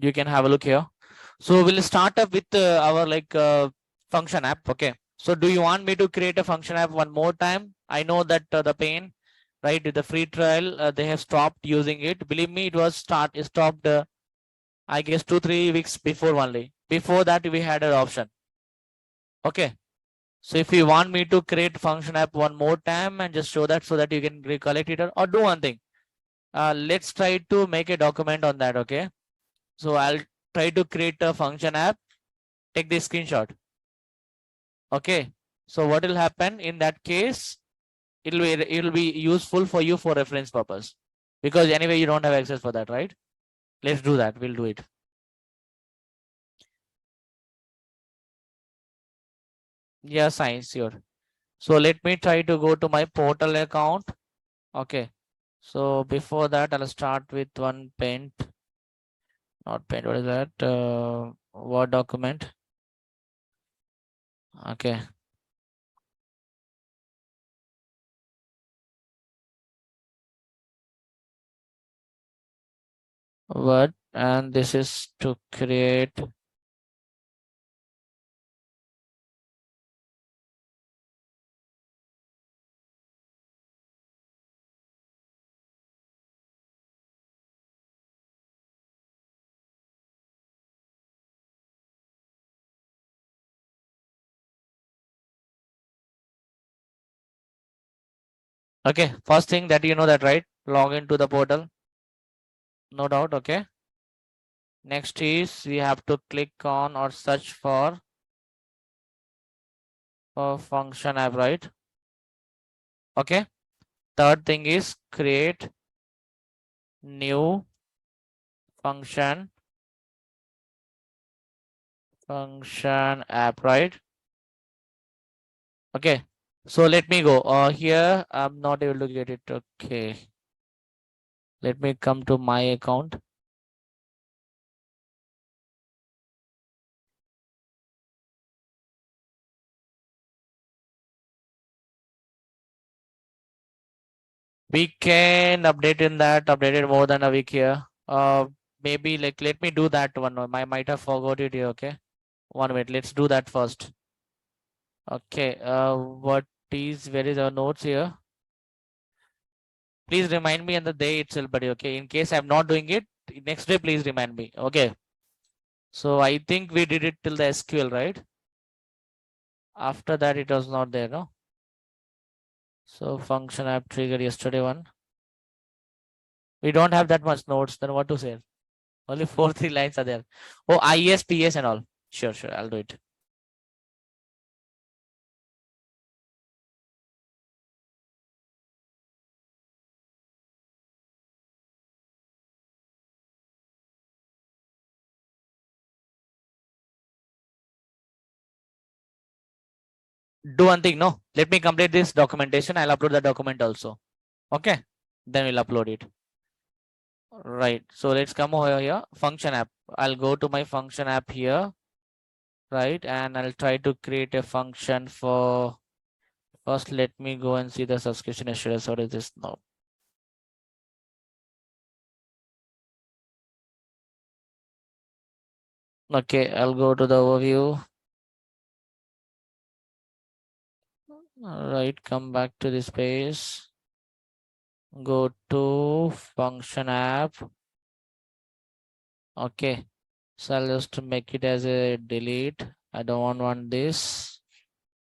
You can have a look here. So we'll start up with our function app. Okay. So do you want me to create a function app one more time? I know that the pain, right? The free trial, they have stopped using it. Believe me, it stopped. I guess 2-3 weeks before only. Before that, we had an option. Okay. So if you want me to create function app one more time and just show that so that you can recollect it, or do one thing. Let's try to make a document on that. Okay. So I'll try to create a function app. Take this screenshot. Okay. So what will happen in that case? It'll be useful for you for reference purpose, because anyway you don't have access for that, right? Let's do that. We'll do it. Yeah, science, sure. So let me try to go to my portal account. Okay. So before that, I'll start with one paint. Not paint. What is that? Word document. Okay. Word, and this is to create. Okay. First thing that you know that, right? Log into the portal. No doubt. Okay. Next is we have to click on or search for a function app, right? Okay. Third thing is create new function app, right? Okay. So let me go. Here I'm not able to get it. Okay. Let me come to my account. We can update in that, updated more than a week here. Maybe like let me do that one. I might have forgot it here. Okay. 1 minute. Let's do that first. Okay. Where is our notes here? Please remind me on the day itself, buddy. Okay. In case I'm not doing it, next day, please remind me. Okay. So I think we did it till the SQL, right? After that, it was not there, no? So function app trigger yesterday one. We don't have that much notes. Then what to say? Only 4-3 lines are there. Oh, IS, PS and all. Sure, sure. I'll do it. Do one thing. No, let me complete this documentation. I'll upload the document also. Okay. Then we'll upload it. Right. So let's come over here. Function app. I'll go to my function app here. Right. And I'll try to create a function for. First, let me go and see the subscription assurance. What is this now? Okay, I'll go to the overview. All right, come back to this page. Go to function app. Okay, so I'll just make it as a delete. I don't want this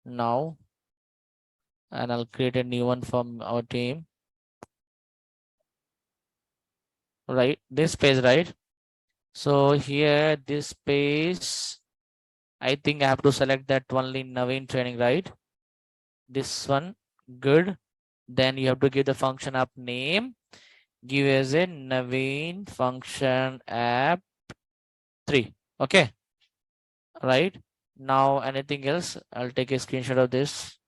now. And I'll create a new one from our team. Right, this page, right? So here, this page, I think I have to select that only Naveen training, right? This one, good. Then you have to give the function app name. Give as a Naveen function app 3. Okay. Right. Now anything else? I'll take a screenshot of this.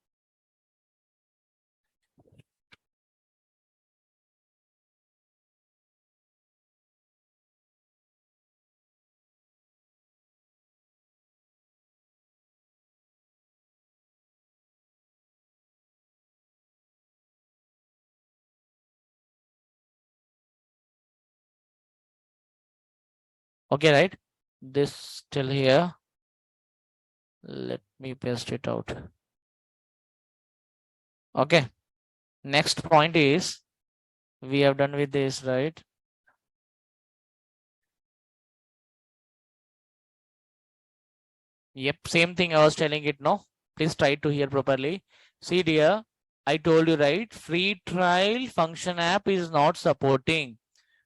Okay, right? This still here. Let me paste it out. Okay. Next point is we have done with this, right? Yep, same thing I was telling it, no? Please try to hear properly. See dear, I told you, right? Free trial function app is not supporting.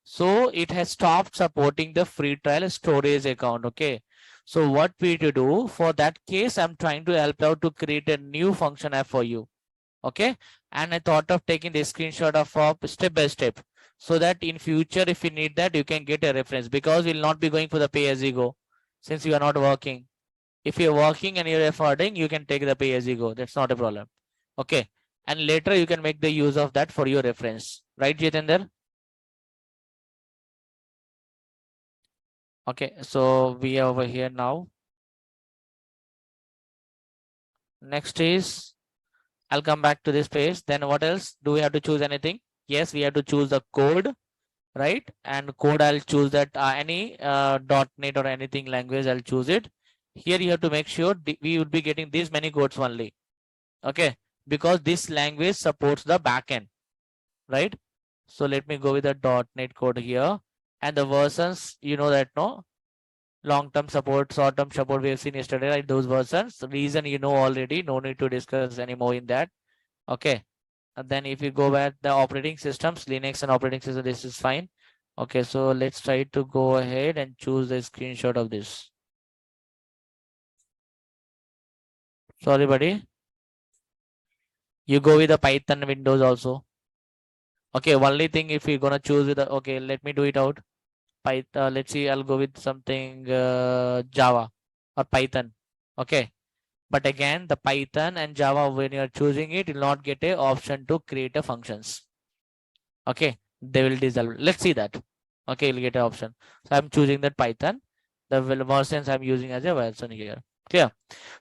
So it has stopped supporting the free trial storage account, okay? So what we to do for that case, I'm trying to help out to create a new function app for you, okay? And I thought of taking the screenshot of step by step so that in future, if you need that, you can get a reference because we'll not be going for the pay as you go since you are not working. If you're working and you're affording, you can take the pay as you go. That's not a problem. Okay. And later you can make the use of that for your reference. Right, Jitender? Okay. So we are over here now. Next is, I'll come back to this page. Then what else? Do we have to choose anything? Yes, we have to choose the code, right? And code, I'll choose that any .NET or anything language, I'll choose it. Here you have to make sure we would be getting these many codes only. Okay. Because this language supports the backend, right? So let me go with the .NET code here. And the versions, you know that, no? Long-term support, short-term support we have seen yesterday, right? Those versions. The reason you know already, no need to discuss anymore in that. Okay. And then if you go back the operating systems, Linux and operating system, this is fine. Okay, so let's try to go ahead and choose the screenshot of this. Sorry, buddy. You go with the Python Windows also. Okay, only thing if you're gonna choose with the, okay, let me do it out. Python, let's see, I'll go with something Java or Python. Okay. But again, the Python and Java, when you're choosing it, you'll not get a option to create a functions. Okay. They will dissolve. Let's see that. Okay, you'll get an option. So I'm choosing that Python. The versions I'm using as a version here. Clear.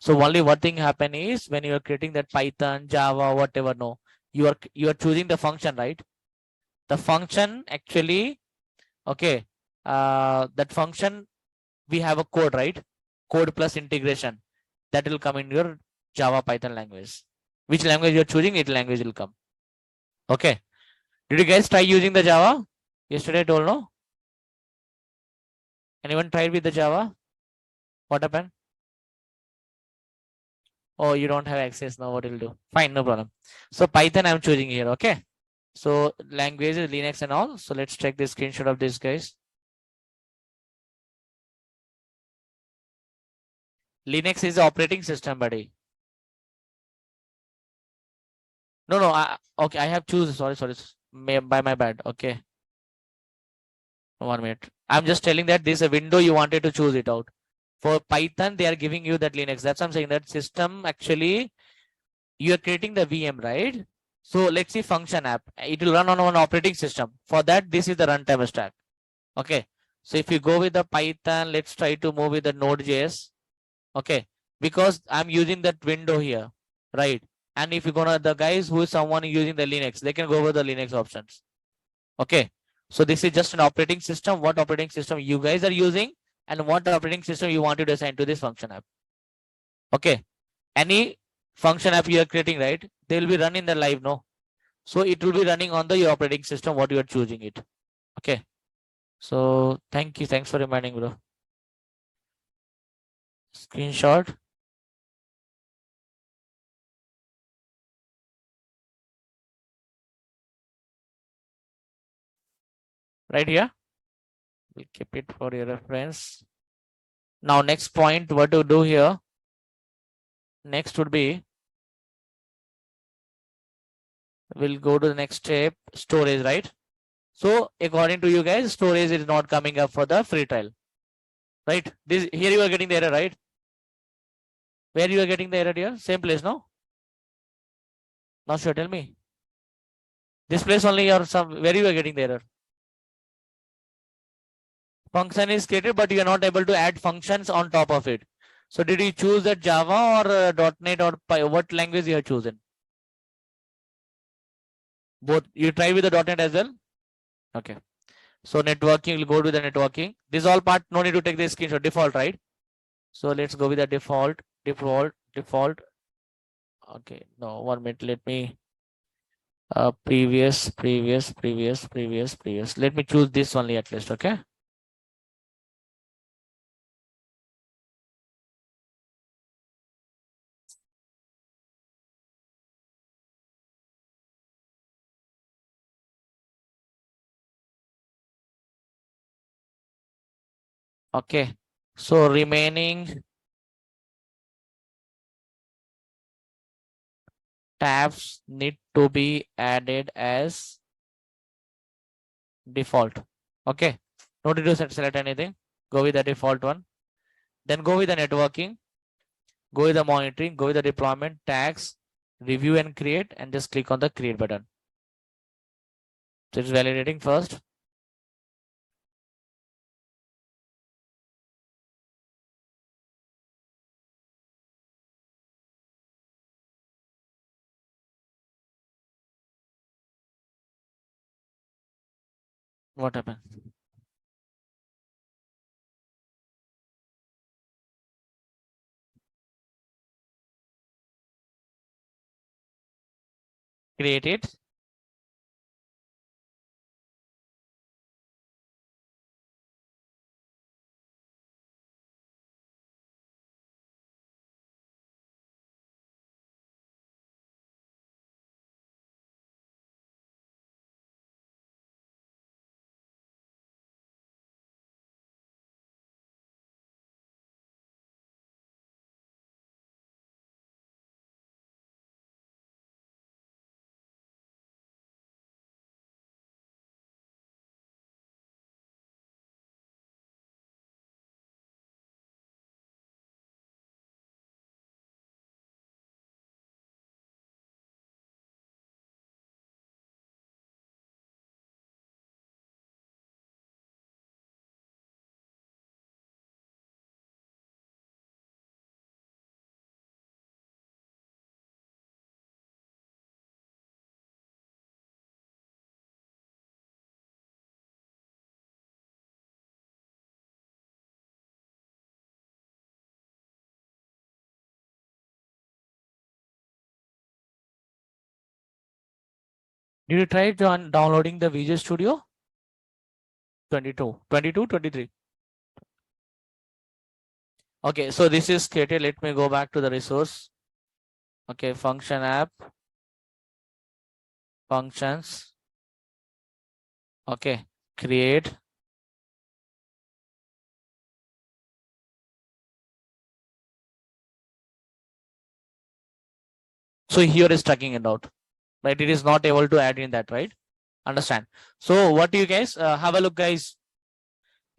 So only one thing happen is when you're creating that Python, Java, whatever, no, you are choosing the function, right? The function actually, okay, that function, we have a code, right? Code plus integration that will come in your Java Python language. Which language you're choosing, it language will come. Okay. Did you guys try using the Java? Yesterday I told, no? Anyone tried with the Java? What happened? Oh, you don't have access now. What will do? Fine, no problem. So Python I'm choosing here. Okay. So language is Linux and all. So let's check the screenshot of this, guys. Linux is the operating system, buddy. No. Okay, I have choose. Sorry. By my bad. Okay. 1 minute. I'm just telling that this is a window you wanted to choose it out. For Python, they are giving you that Linux. That's what I'm saying. That system actually, you are creating the VM, right? So let's see function app. It will run on one operating system. For that, this is the runtime stack. Okay. So if you go with the Python, let's try to move with the Node.js. Okay. Because I'm using that window here, right? And if you're gonna, the guys who is someone using the Linux, they can go with the Linux options. Okay. So this is just an operating system. What operating system you guys are using and what operating system you want to assign to this function app. Okay. Any function app you are creating, right? They will be running the live, no? So it will be running on the your operating system, what you are choosing it. Okay. So thank you. Thanks for reminding, bro. Screenshot. Right here. We'll keep it for your reference. Now, next point, what to do here? Next would be, we'll go to the next step, storage, right? So according to you guys, storage is not coming up for the free trial, right? This here you are getting the error, right? Where you are getting the error here? Same place, no? Not sure. Tell me. This place only or some where you are getting the error? Function is created, but you are not able to add functions on top of it. So did you choose that Java or .NET or what language you have chosen? Both. You try with the .NET as well? Okay. So networking, will go to the networking. This all part, no need to take the screenshot, default, right? So let's go with the default. Okay, no, 1 minute. Let me previous. Let me choose this only at least. Okay. Okay. So remaining tabs need to be added as default. Okay. No need to select anything. Go with the default one. Then go with the networking. Go with the monitoring. Go with the deployment, tags, review and create, and just click on the create button. So it's validating first. What happened? Create it. Did you try downloading the Visual Studio? 22, 23. Okay, so this is created. Let me go back to the resource. Okay, function app, functions. Okay, create. So here is tracking it out, right? It is not able to add in that, right? Understand. So what do you guys have a look, guys?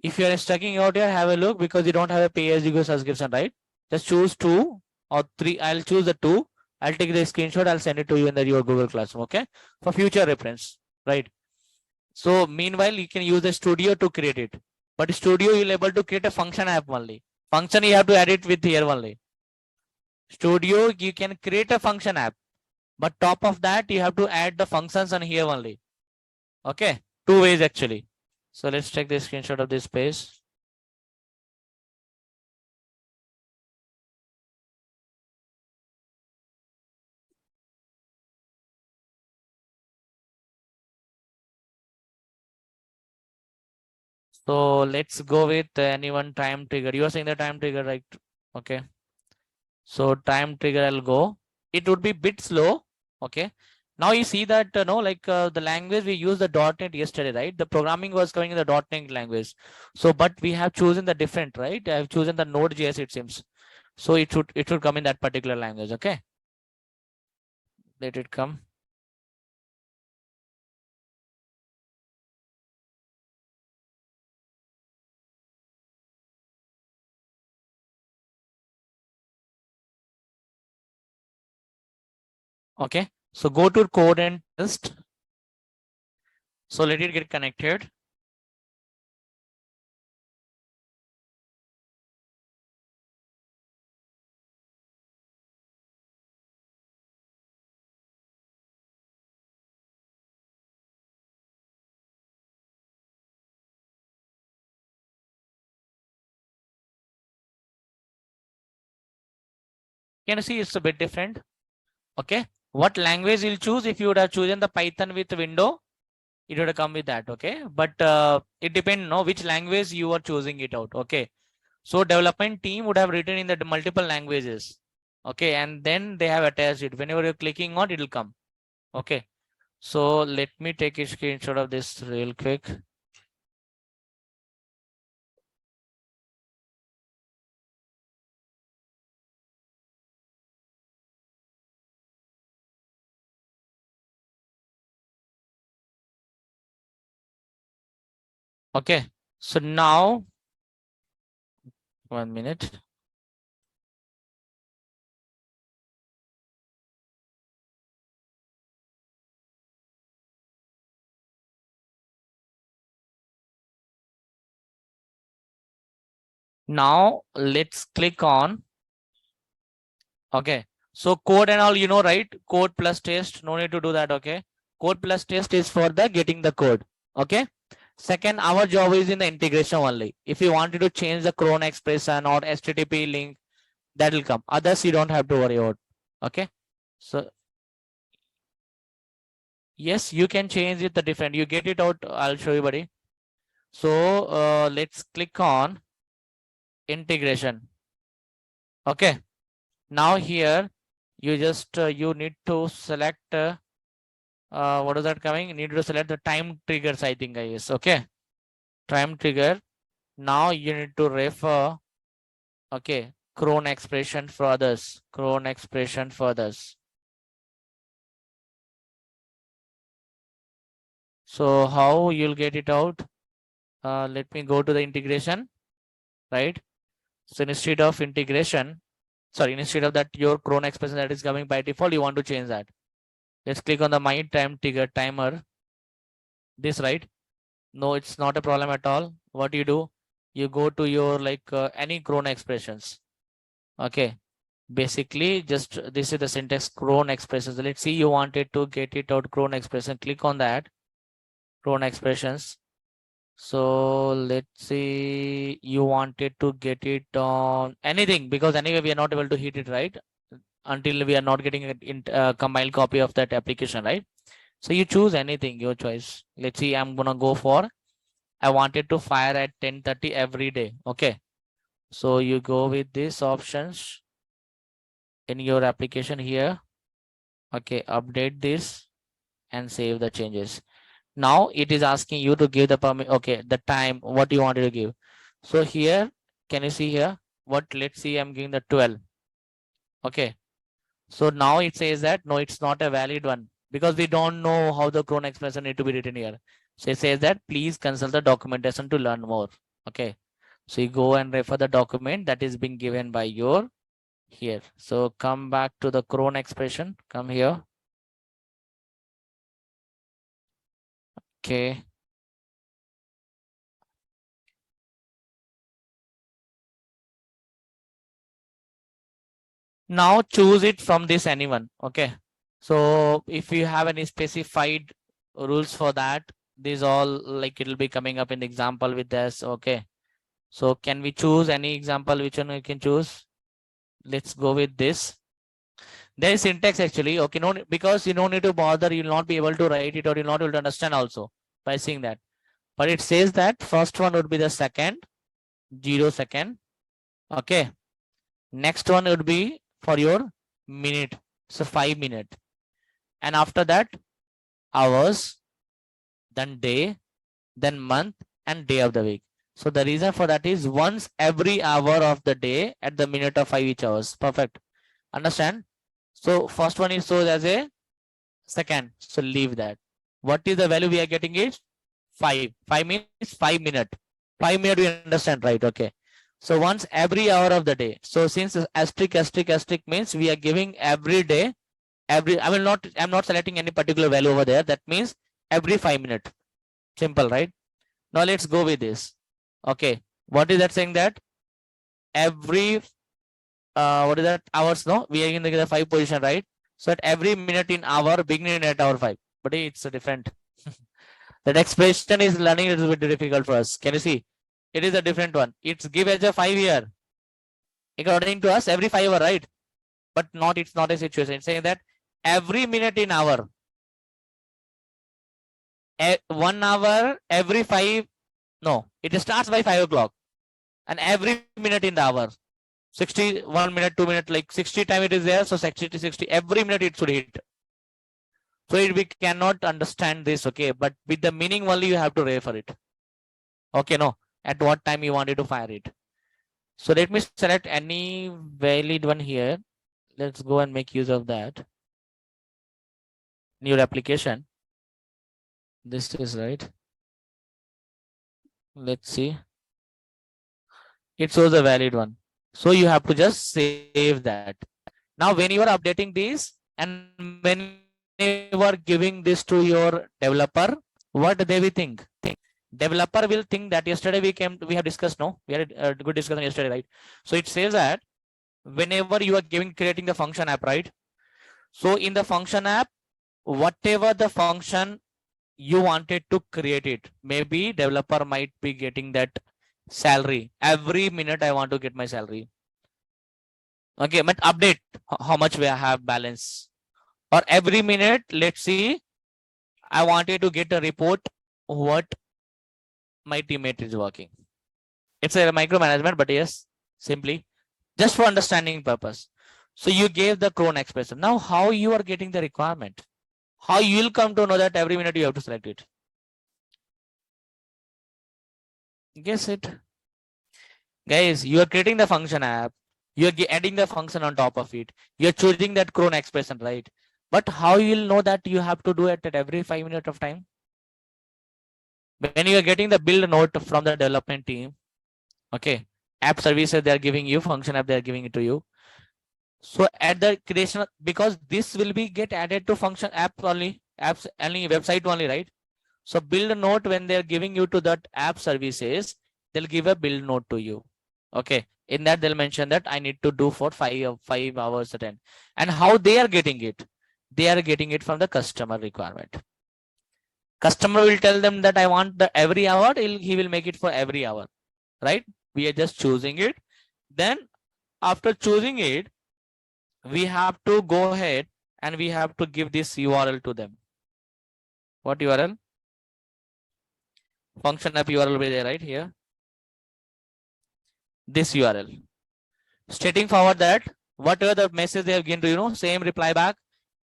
If you are checking out here, have a look because you don't have a pay as you go subscription, right? Just choose 2 or 3. I'll choose the 2. I'll take the screenshot. I'll send it to you in your Google Classroom. Okay, for future reference, right? So meanwhile, you can use the Studio to create it. But Studio, you'll able to create a function app only. Function you have to add it with here only. Studio, you can create a function app, but top of that, you have to add the functions on here only. Okay, 2 ways actually. So let's take the screenshot of this page. So let's go with anyone time trigger. You are saying the time trigger, right? Okay. So time trigger, I'll go. It would be bit slow. Okay. Now you see that no, like the language we used the .NET yesterday, right? The programming was coming in the .NET language. So, but we have chosen the different, right? I have chosen the Node.js, it seems. So it should come in that particular language. Okay. Let it come. Okay. So go to code and test. So let it get connected. Can you see it's a bit different? Okay. What language you'll choose? If you would have chosen the Python with window, it would have come with that. Okay. But it depends, no, which language you are choosing it out. Okay. So development team would have written in the multiple languages. Okay. And then they have attached it. Whenever you're clicking on, it will come. Okay. So let me take a screenshot of this real quick. Okay. So now, 1 minute. Now let's click on. Okay. So code and all, you know, right? Code plus test. No need to do that. Okay. Code plus test is for the getting the code. Okay. Second, our job is in the integration only. If you wanted to change the cron expression or HTTP link, that will come. Others you don't have to worry about. Okay. So yes, you can change it the different. You get it out. I'll show you, buddy. So let's click on integration. Okay. Now here you just you need to select what is that coming? You need to select the time triggers, I think, guys. Okay. Time trigger. Now you need to refer, okay, cron expression for others. Cron expression for others. So how you'll get it out? Let me go to the integration, right? So instead of integration, sorry, instead of that your cron expression that is coming by default, you want to change that. Let's click on the my time trigger timer. This, right? No, it's not a problem at all. What you do, you go to your like any cron expressions. Okay. Basically, just this is the syntax cron expressions. Let's see, you wanted to get it out cron expression. Click on that cron expressions. So let's see, you wanted to get it on anything because anyway we are not able to hit it, right? Until we are not getting a compiled copy of that application, right? So you choose anything, your choice. Let's see, I'm gonna go for, I wanted to fire at 10:30 every day. Okay. So you go with these options in your application here. Okay. Update this and save the changes. Now it is asking you to give the permit. Okay. The time, what you wanted to give. So here, can you see here? What, let's see, I'm giving the 12. Okay. So now it says that, no, it's not a valid one because we don't know how the cron expression need to be written here. So it says that please consult the documentation to learn more. Okay. So you go and refer the document that is being given by your here. So come back to the cron expression. Come here. Okay. Now choose it from this anyone. Okay. So if you have any specified rules for that, these all like it will be coming up in the example with this. Okay. So can we choose any example which one we can choose? Let's go with this. There is syntax actually. Okay, no, because you don't need to bother, you'll not be able to write it or you'll not able to understand also by seeing that. But it says that first one would be the second, 0 second. Okay. Next one would be for your minute. So 5 minutes. And after that, hours, then day, then month, and day of the week. So the reason for that is once every hour of the day at the minute of 5 each hours. Perfect. Understand? So first one is shows as a second. So leave that. What is the value we are getting is 5. 5 means 5 minutes. 5 minutes we understand, right? Okay. So once every hour of the day. So since asterisk means we are giving every day, I'm not selecting any particular value over there. That means every 5 minutes. Simple, right? Now let's go with this. Okay. What is that saying that? Every what is that? Hours, no? We are in the 5 position, right? So at every minute in hour, beginning at hour 5. But it's a different. That expression is learning is a bit difficult for us. Can you see? It is a different one. It's give as a 5 year. According to us, every 5 hour, right? but not, it's not a situation. It's saying that every minute in hour, 1 hour every 5, no, it starts by 5 o'clock and every minute in the hour, 60, 1 minute, 2 minutes, like 60 time it is there. So 60 to 60, every minute it should hit. So we cannot understand this, okay? But with the meaning only you have to refer it. Okay, no, at what time you wanted to fire it. So let me select any valid one here. Let's go and make use of that. New application. This is right. Let's see. It shows a valid one. So you have to just save that. Now, when you are updating this and when you are giving this to your developer, what they will think? Developer will think that yesterday we have discussed, no? We had a good discussion yesterday, right? So it says that whenever you are creating the function app, right? So in the function app, whatever the function you wanted to create it, maybe developer might be getting that salary. Every minute I want to get my salary. Okay, but update how much we have balance. Or every minute, let's see, I wanted to get a report what my teammate is working. It's a micromanagement, but yes, simply just for understanding purpose. So you gave the cron expression. Now how you are getting the requirement? How you will come to know that every minute you have to select it? Guess it. Guys, you are creating the function app. You are adding the function on top of it. You are choosing that cron expression, right? But how you will know that you have to do it at every 5 minutes of time? When you are getting the build note from the development team, okay, app services they are giving you, function app they are giving it to you. So at the creation, because this will be get added to function app only, apps only, website only, right? So build note, when they're giving you to that app services, they'll give a build note to you. Okay. In that they'll mention that I need to do for 5 hours at 10. And how they are getting it? They are getting it from the customer requirement. Customer will tell them that I want the every hour, he will make it for every hour, right? We are just choosing it. Then after choosing it, we have to go ahead and we have to give this URL to them. What URL? Function app URL will be there, right here. This URL. Stating forward that whatever the message they have given to you, same reply back.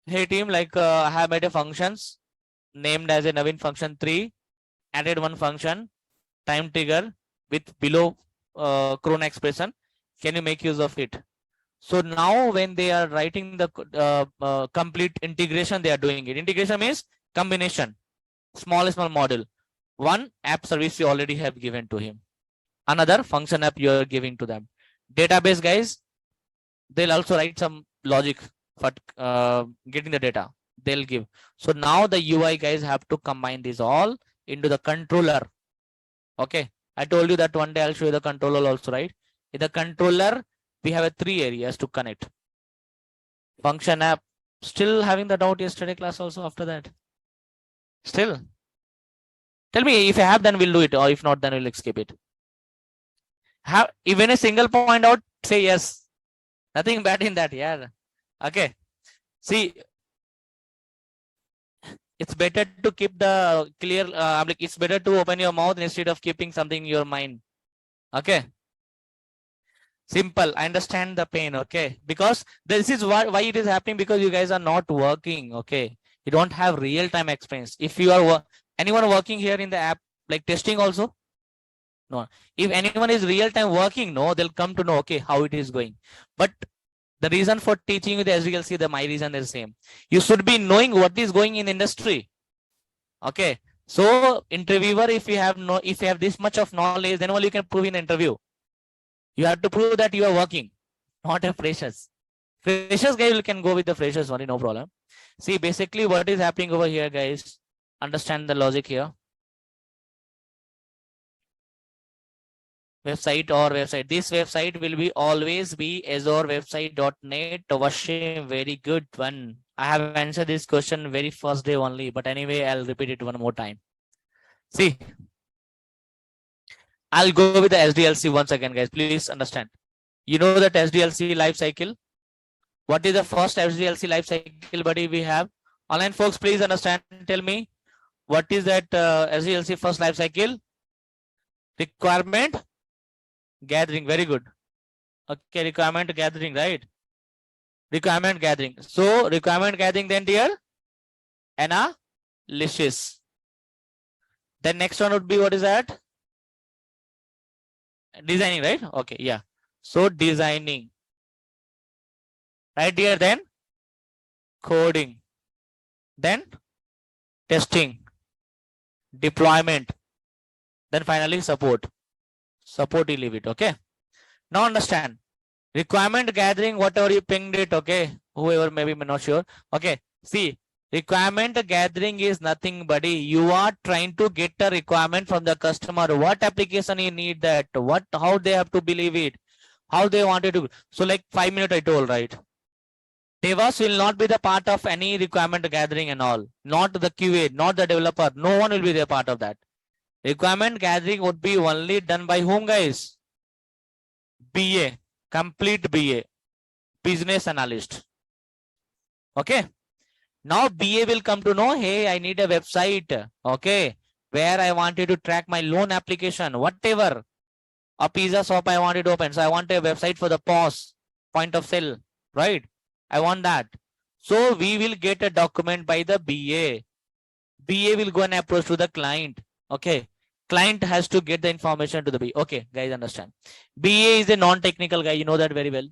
Hey team, like I have made a functions named as a Navin function 3, added one function, time trigger with below cron expression. Can you make use of it? So now when they are writing the complete integration, they are doing it. Integration means combination, small model. One app service you already have given to him. Another function app you are giving to them. Database guys, they'll also write some logic for getting the data. They'll give. So now the UI guys have to combine this all into the controller. Okay. I told you that one day I'll show you the controller also, right? In the controller, we have 3 areas to connect. Function app. Still having the doubt yesterday class also after that? Still? Tell me if I have, then we'll do it. Or if not, then we'll skip it. Have even a single point out, say yes. Nothing bad in that, yeah. Okay. See, it's better to keep the clear, it's better to open your mouth instead of keeping something in your mind. Okay. Simple. I understand the pain. Okay. Because this is why it is happening, because you guys are not working. Okay. You don't have real time experience. If you are anyone working here in the app, like testing also? No. If anyone is real time working, no, they'll come to know, okay, how it is going. But the reason for teaching you the SDLC, my reason is the same. You should be knowing what is going in industry. Okay. So interviewer, if you have this much of knowledge, then only you can prove in interview. You have to prove that you are working, not a freshers. Freshers guys, you can go with the freshers only, no problem. See, basically what is happening over here, guys. Understand the logic here. Website or website. This website will be always be Azure website.net. Washing, very good one. I have answered this question very first day only, but anyway, I'll repeat it one more time. See, I'll go with the SDLC once again, guys. Please understand. You know that SDLC life cycle? What is the first SDLC life cycle, buddy, we have? Online folks, please understand. Tell me, what is that SDLC first life cycle? Requirement gathering. Very good. Okay, requirement gathering, right? Requirement gathering. So requirement gathering, then dear, analysis. Then next one would be, what is that? Designing, right? Okay, yeah. So designing, right dear. Then coding, then testing, deployment, then finally support. Support, you leave it. Okay. Now understand. Requirement gathering, whatever you pinged it, okay. Whoever maybe not sure. Okay. See, requirement gathering is nothing, buddy. You are trying to get a requirement from the customer. What application you need that? What, how they have to believe it? How they wanted to. So like 5 minutes I told, right? DevOps will not be the part of any requirement gathering and all. Not the QA, not the developer. No one will be the part of that. Requirement gathering would be only done by whom, guys? BA, complete BA, business analyst. Okay. Now BA will come to know, hey, I need a website, okay, where I wanted to track my loan application, whatever. A pizza shop I wanted to open. So I want a website for the POS, point of sale, right? I want that. So we will get a document by the BA. BA will go and approach to the client. Okay. Client has to get the information to the BA. Okay, guys, understand. BA is a non-technical guy. You know that very well.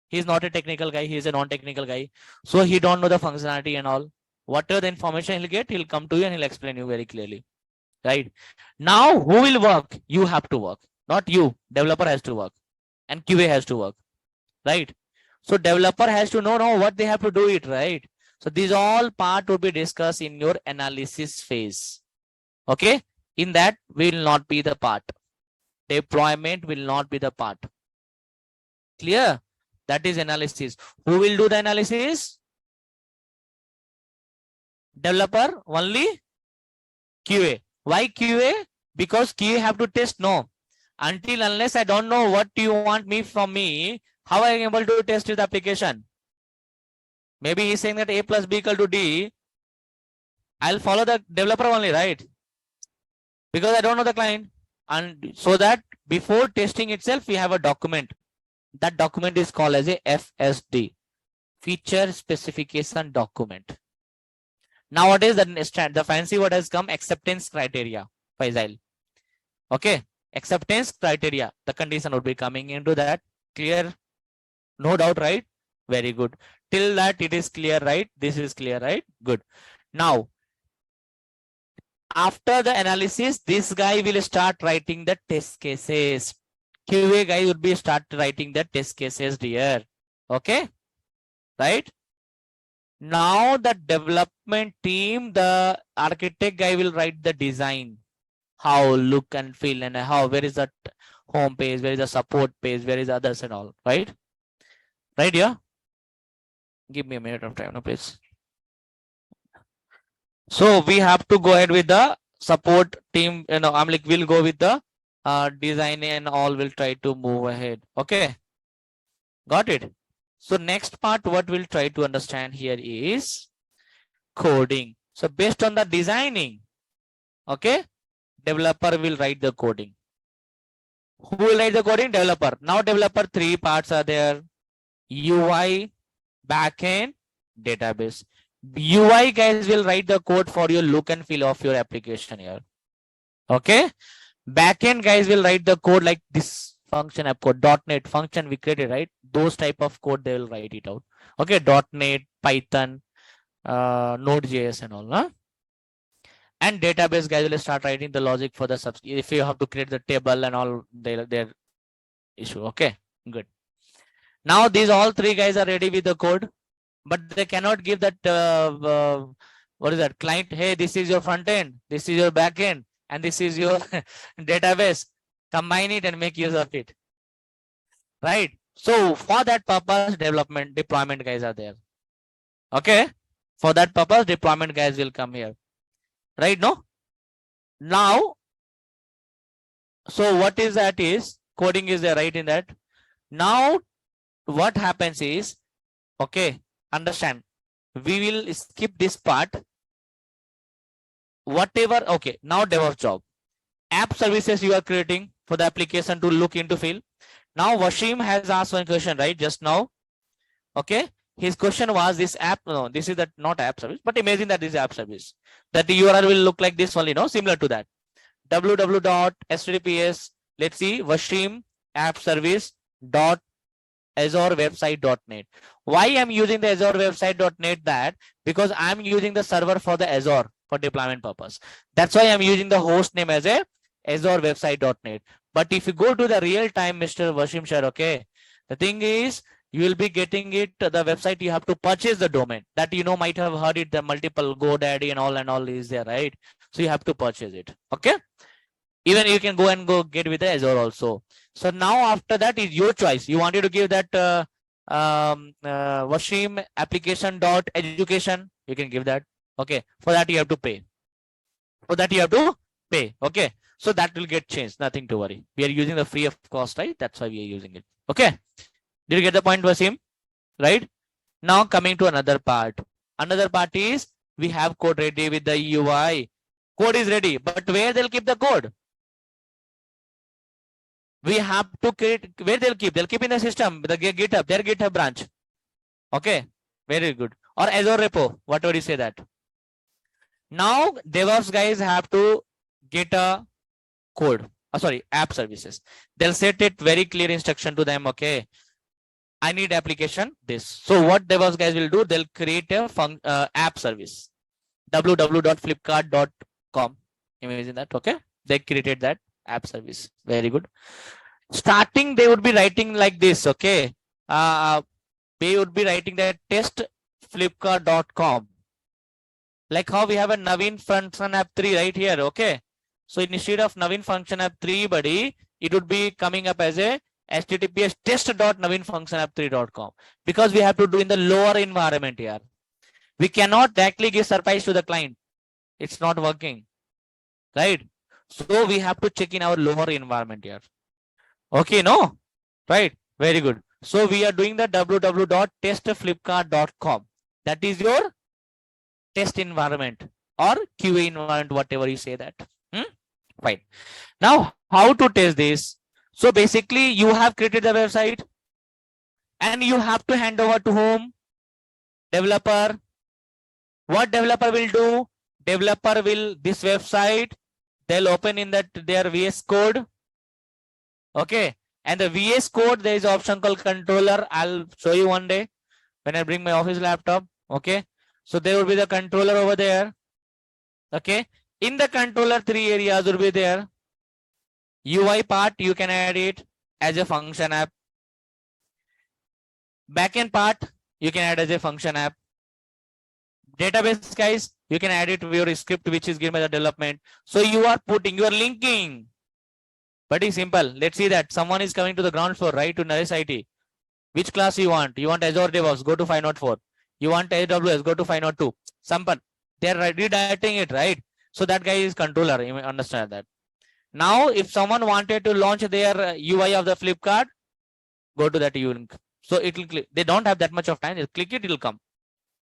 He's not a technical guy. He is a non-technical guy. So he don't know the functionality and all. Whatever the information he'll get, he'll come to you and he'll explain you very clearly. Right. Now, who will work? You have to work. Not you. Developer has to work. And QA has to work. Right. So developer has to know what they have to do it, right? So these all part will be discussed in your analysis phase. Okay. In that will not be the part. Deployment will not be the part. Clear? That is analysis. Who will do the analysis? Developer only? QA. Why QA? Because QA have to test. No. Until unless I don't know what you want me from me, how I am able to test the application? Maybe he's saying that A plus B equal to D. I'll follow the developer only, right? Because I don't know the client. And so that before testing itself, we have a document. That document is called as a FSD, feature specification document. Now what is the fancy word has come? Acceptance criteria, Faisal. Okay, acceptance criteria. The condition would be coming into that. Clear? No doubt, right? Very good. Till that it is clear, right? This is clear, right? Good. Now, after the analysis, this guy will start writing the test cases. QA guy would be start writing the test cases, dear. Okay, right? Now the development team, the architect guy will write the design, how look and feel, and how, where is that home page, where is the support page, where is others and all, right? Right, yeah? Give me a minute of time, no, please. So we have to go ahead with the support team. I'm like, we'll go with the design and all. Will try to move ahead. Okay, got it. So next part, what we'll try to understand here is coding. So based on the designing, okay, developer will write the coding. Who will write the coding? Developer. Now developer, three parts are there: UI, backend, database. UI guys will write the code for your look and feel of your application here. Okay. Backend guys will write the code like this function app code, .NET function we created, right? Those type of code they will write it out. Okay. .NET, Python, Node.js and all. Huh? And database guys will start writing the logic for the if you have to create the table and all their issue. Okay. Good. Now these all three guys are ready with the code. But they cannot give that, what is that, client, hey, this is your front end, this is your back end, and this is your database. Combine it and make use of it. Right? So for that purpose, deployment guys are there. Okay? For that purpose, deployment guys will come here. Right? No? Now, so what is that is, coding is there, right, in that. Now, what happens is, Okay, understand. We will skip this part. Whatever. Okay, now DevOps job. App services you are creating for the application to look into field. Now Washim has asked one question, right? Just now. Okay. His question was this app. No, this is that not app service, but imagine that this is app service. That the URL will look like this only, no? Similar to that. www.https. Let's see. Washim app service dot Azure website.net. Why I'm using the Azure website.net? That because I'm using the server for the Azure for deployment purpose. That's why I'm using the host name as a Azure website.net. But if you go to the real time, Mr. Washim Shah, okay, the thing is you will be getting it the website. You have to purchase the domain that might have heard it, the multiple GoDaddy and all is there, right? So you have to purchase it. Okay. Even you can go get with the Azure also. So now after that is your choice. You wanted to give that Washim application.education. You can give that. Okay. For that you have to pay. For that you have to pay. Okay. So that will get changed. Nothing to worry. We are using the free of cost, right? That's why we are using it. Okay. Did you get the point, Wasim? Right? Now coming to another part. Another part is we have code ready with the UI. Code is ready, but where they'll keep the code? We have to create where they'll keep in the system, the GitHub, their GitHub branch. Okay, very good. Or Azure repo, whatever you say that. Now DevOps guys have to get a code. Sorry, app services. They'll set it very clear instruction to them. Okay, I need application this. So what DevOps guys will do? They'll create a app service. www.flipkart.com. Imagine that. Okay, they created that app service. Very good. Starting they would be writing like this. Okay, they would be writing that test flipkart.com, like how we have a Naveen function app 3 right here. Okay, so instead of Naveen function app 3 buddy, it would be coming up as a https test.naveenfunctionapp3.com, because we have to do in the lower environment here. We cannot directly give surprise to the client. It's not working, right? So we have to check in our lower environment here. Okay, no? Right? Very good. So we are doing the www.testflipkart.com. That is your test environment or QA environment, whatever you say that. Fine. Now, how to test this? So basically, you have created the website and you have to hand over to whom? Developer. What developer will do? Developer will, this website, they'll open in that their VS Code. Okay. And the VS Code, there is an option called controller. I'll show you one day when I bring my office laptop. Okay. So there will be the controller over there. Okay. In the controller, 3 areas will be there. UI part, you can add it as a function app. Backend part, you can add as a function app. Database guys, you can add it with your script which is given by the development. So you are linking. Pretty simple. Let's see that someone is coming to the ground floor, right, to Naresh IT. Which class you want? You want Azure DevOps, go to 504. You want AWS, go to 502. Simple. They are redirecting it, right? So that guy is controller. You may understand that. Now, if someone wanted to launch their UI of the Flipkart, go to that UI link. So it will click. They don't have that much of time. Just click it, it will come.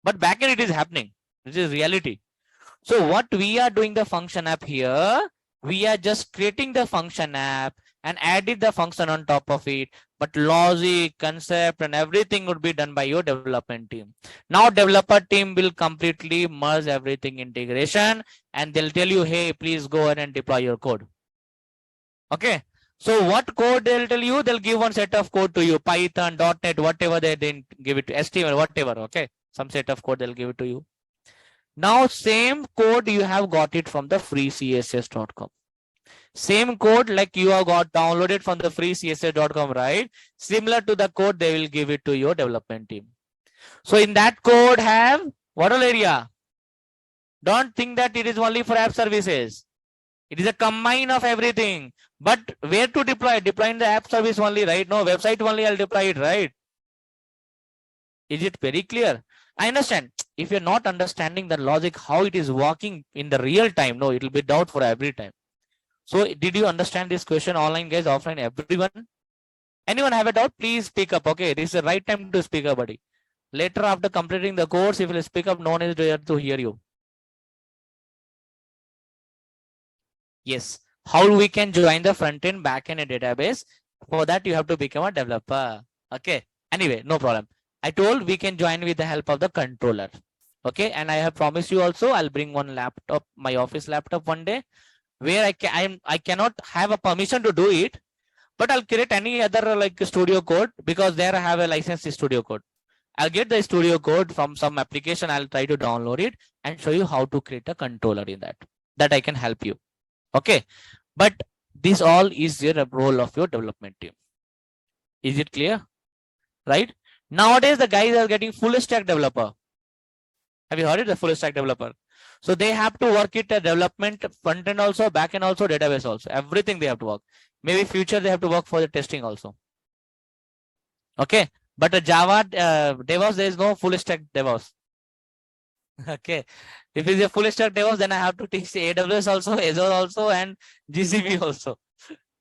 But backend it is happening. This is reality. So what we are doing the function app here, we are just creating the function app and added the function on top of it. But logic, concept, and everything would be done by your development team. Now developer team will completely merge everything integration and they'll tell you, hey, please go ahead and deploy your code. Okay. So what code they'll tell you? They'll give one set of code to you, Python, .NET, whatever they didn't give it to, HTML, whatever. Okay. Some set of code they'll give it to you. Now same code you have got it from the freecss.com. Same code like you have got downloaded from the freecss.com, right? Similar to the code they will give it to your development team. So in that code have what all area? Don't think that it is only for app services. It is a combine of everything. But where to deploy? Deploy in the app service only, right? No, website only I'll deploy it, right? Is it very clear? I understand. If you're not understanding the logic, how it is working in the real time, no, it will be doubt for every time. So did you understand this question? Online guys, offline, everyone? Anyone have a doubt? Please speak up. Okay, this is the right time to speak up, buddy. Later, after completing the course, if you speak up, no one is there to hear you. Yes. How we can join the front end, back end, and database? For that, you have to become a developer. Okay. Anyway, no problem. I told we can join with the help of the controller. Okay. And I have promised you also, I'll bring one laptop, my office laptop one day, where I cannot have a permission to do it, but I'll create any other like studio code, because there I have a licensed studio code. I'll get the studio code from some application. I'll try to download it and show you how to create a controller in that. That I can help you. Okay. But this all is your role of your development team. Is it clear? Right? Nowadays, the guys are getting full stack developer. Have you heard it? The full stack developer. So they have to work it a development, front end also, back end also, database also. Everything they have to work. Maybe future they have to work for the testing also. Okay. But a Java DevOps, there is no full stack DevOps. Okay. If it's a full stack DevOps, then I have to teach AWS also, Azure also, and GCP also.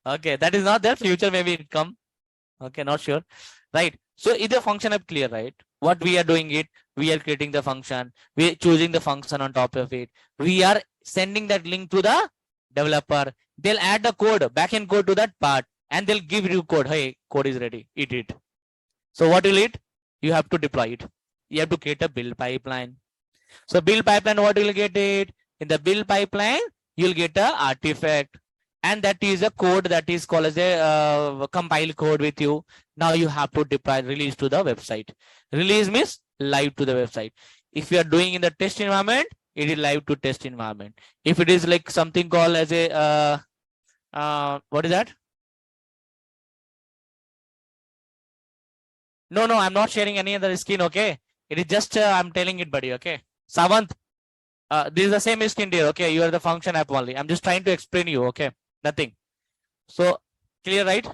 Okay. That is not there. Future maybe it come. Okay. Not sure. Right. So is the function app clear, right? What we are doing it, we are creating the function, we are choosing the function on top of it. We are sending that link to the developer. They'll add the code, backend code to that part, and they'll give you code. Hey, code is ready. Eat it. So what will it? You have to deploy it. You have to create a build pipeline. So build pipeline, what will get it? In the build pipeline, you'll get a artifact. And that is a code that is called as a compile code with you. Now you have to deploy, release to the website. Release means live to the website. If you are doing in the test environment, it is live to test environment. If it is like something called as a, what is that? No, I'm not sharing any other skin, okay? It is just, I'm telling it, buddy, okay? Savant, this is the same skin dear, okay? You are the function app only. I'm just trying to explain you, okay? Nothing. So, clear, right?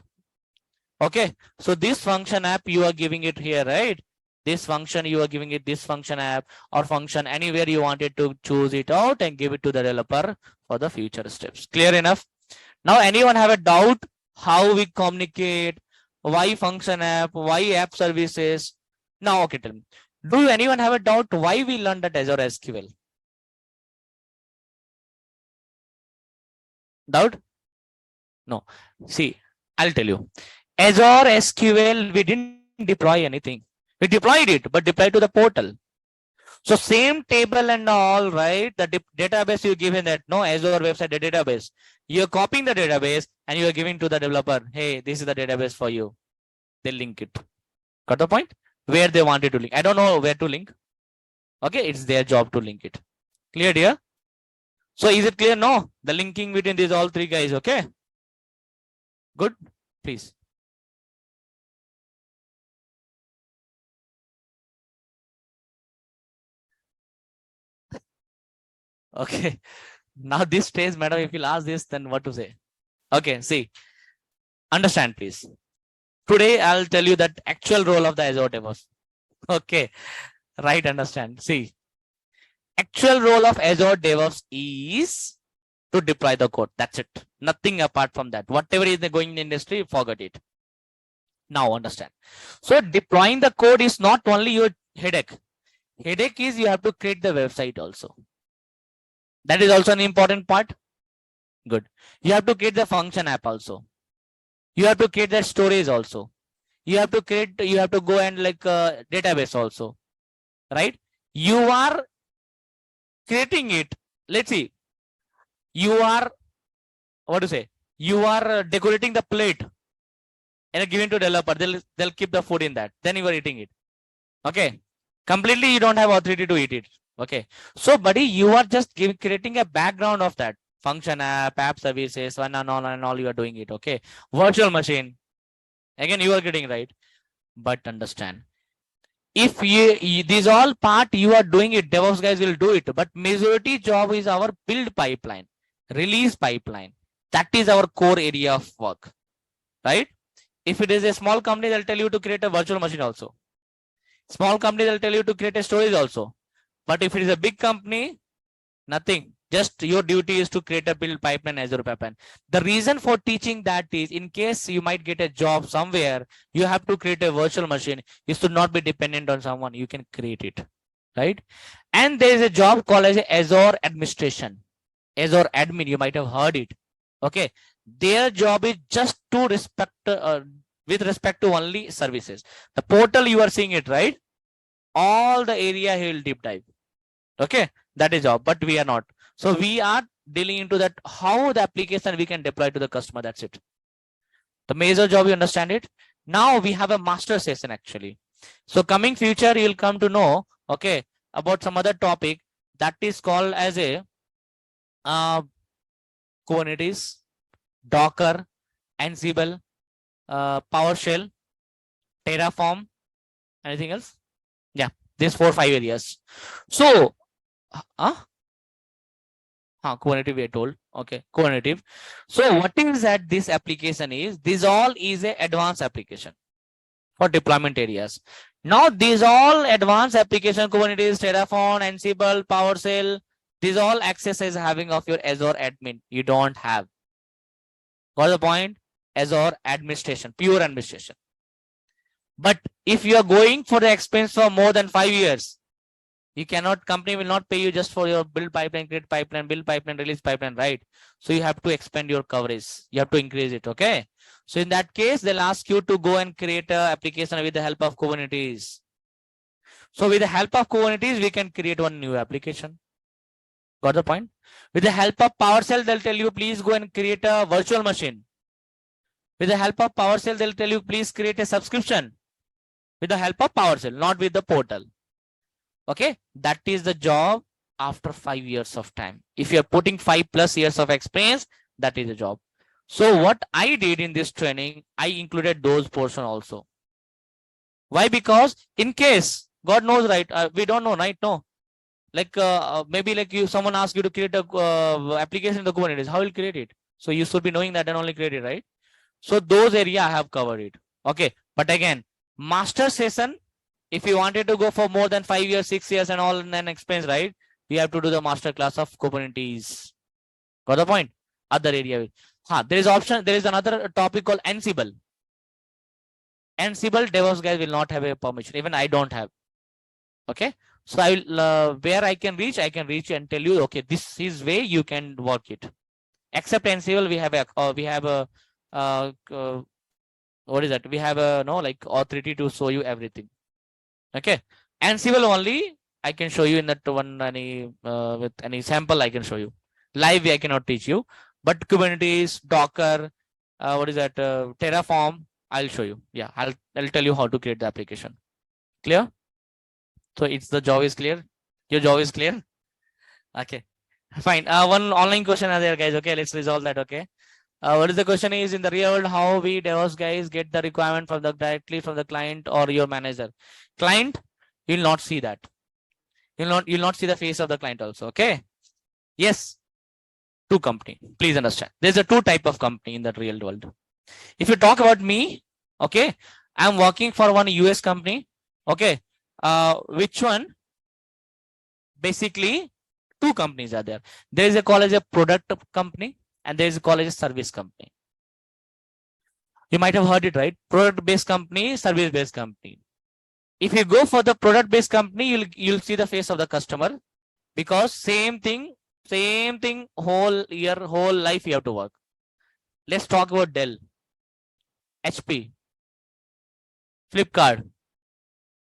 Okay. So, this function app, you are giving it here, right? This function, you are giving it this function app or function anywhere you wanted to choose it out and give it to the developer for the future steps. Clear enough? Now, anyone have a doubt how we communicate? Why function app? Why app services? Now, okay, tell me. Do anyone have a doubt why we learned that Azure SQL? Doubt? No. See, I'll tell you. Azure SQL, we didn't deploy anything. We deployed it, but deployed to the portal. So same table and all, right? The database you give in that, no, Azure website, the database. You're copying the database and you're giving to the developer, hey, this is the database for you. They link it. Got the point? Where they wanted to link. I don't know where to link. Okay, it's their job to link it. Clear, dear? So is it clear? No, the linking between these all three guys, okay? Good, please. Okay, now this stage, madam, if you'll ask this, then what to say? Okay, see, understand, please. Today, I'll tell you that actual role of the Azure DevOps. Okay, right, understand. See, actual role of Azure DevOps is to deploy the code. That's it. Nothing apart from that. Whatever is going in the industry, forget it. Now understand. So deploying the code is not only your headache. Headache is you have to create the website also. That is also an important part. Good. You have to create the function app also. You have to create that storage also. You have to create, you have to go and like database also. Right? You are creating it. Let's see. You are, what to say? You are decorating the plate and giving to developer. They'll keep the food in that. Then you are eating it. Okay. Completely you don't have authority to eat it. Okay. So, buddy, you are just creating a background of that function app services, and all you are doing it. Okay. Virtual machine. Again, you are getting right. But understand, if these all part you are doing it, DevOps guys will do it. But majority job is our build pipeline, release pipeline. That is our core area of work. Right? If it is a small company, they'll tell you to create a virtual machine also. Small company, they'll tell you to create a storage also. But if it is a big company, nothing. Just your duty is to create a build pipeline, Azure pipeline. The reason for teaching that is in case you might get a job somewhere, you have to create a virtual machine. You should not be dependent on someone. You can create it, right? And there is a job called as Azure administration, Azure admin. You might have heard it. Okay, their job is just to with respect to only services. The portal you are seeing it, right? All the area he will deep dive. Okay, that is job, but we are not. So we are dealing into that how the application we can deploy to the customer. That's it. The major job, you understand it. Now we have a master session actually. So coming future, you'll come to know, okay, about some other topic that is called as a Kubernetes, Docker, Ansible, PowerShell, Terraform, anything else? Yeah, these 4-5 areas. So, Kubernetes we are told. Okay, Kubernetes. So what is that this application is? This all is a advanced application for deployment areas. Now these all advanced application, Kubernetes, Terraform, Ansible, PowerShell, these all access is having of your Azure admin. You don't have. Got the point? Azure administration, pure administration. But if you are going for the expense for more than 5 years, you cannot, company will not pay you just for your build pipeline, create pipeline, build pipeline, release pipeline, right? So you have to expand your coverage. You have to increase it, okay? So in that case, they'll ask you to go and create an application with the help of Kubernetes. So with the help of Kubernetes, we can create one new application. Got the point? With the help of PowerShell, they'll tell you, please go and create a virtual machine. With the help of PowerShell, they'll tell you, please create a subscription. With the help of PowerShell, not with the portal. Okay, that is the job after 5 years of time. If you're putting 5+ years of experience, that is the job. So what I did in this training, I included those portion also. Why? Because in case, God knows, right? We don't know, right? No. Like maybe like someone asks you to create a application in the Kubernetes. How will you create it? So you should be knowing that and only create it, right? So those area I have covered it. Okay, but again, master session. If you wanted to go for more than 5 years, 6 years and all, and then expense, right? We have to do the master class of Kubernetes. Got the point? Other area. There is option. There is another topic called Ansible. Ansible DevOps guys will not have a permission. Even I don't have. Okay. So I will, where I can reach and tell you, okay, this is way you can work it. Except Ansible, we have a, what is that? We have a like authority to show you everything. Okay, Ansible only I can show you in that one with any sample I can show you. Live I cannot teach you, but Kubernetes, Docker, what is that? Terraform, I'll show you. Yeah, I'll tell you how to create the application. Clear? So it's the job is clear. Your job is clear. Okay, fine. One online question are there, guys. Okay, let's resolve that. Okay. What is the question is in the real world, how we DevOps guys get the requirement from the directly from the client or your manager? Client, you'll not see that. You'll not see the face of the client also. Okay. Yes. Two company. Please understand. There's a two type of company in the real world. If you talk about me, okay, I'm working for one US company. Okay. Which one? Basically, two companies are there. There is a call as a product company. And there is a call as a service company. You might have heard it, right? Product-based company, service-based company. If you go for the product-based company, you'll see the face of the customer, because same thing, whole year, whole life you have to work. Let's talk about Dell, HP, Flipkart.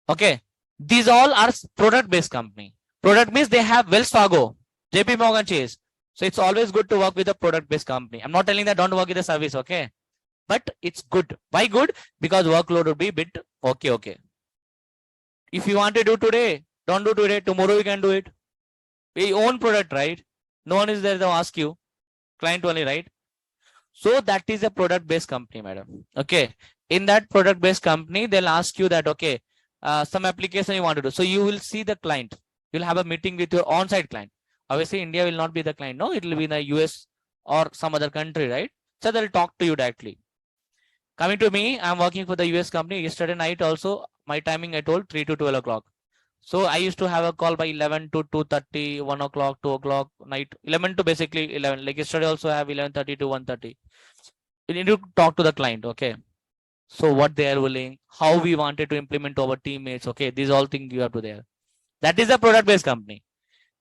Okay, these all are product-based company. Product means they have Wells Fargo, JP Morgan Chase. So it's always good to work with a product-based company. I'm not telling that don't work with a service, okay? But it's good. Why good? Because workload would be a bit okay. If you want to do today, don't do today. Tomorrow you can do it. We own product, right? No one is there to ask you. Client only, right? So that is a product-based company, madam. Okay. In that product-based company, they'll ask you that, okay, some application you want to do. So you will see the client. You'll have a meeting with your on-site client. Obviously, India will not be the client. No, it will be in the US or some other country, right? So they'll talk to you directly. Coming to me, I'm working for the US company. Yesterday night also, my timing I told 3 to 12 o'clock. So I used to have a call by 11 to 2:30, 1 o'clock, 2 o'clock night, 11 to basically 11. Like yesterday also I have 11:30 to 1:30. You need to talk to the client. Okay. So what they are willing, how we wanted to implement our teammates. Okay. These all things you have to there. That is a product based company.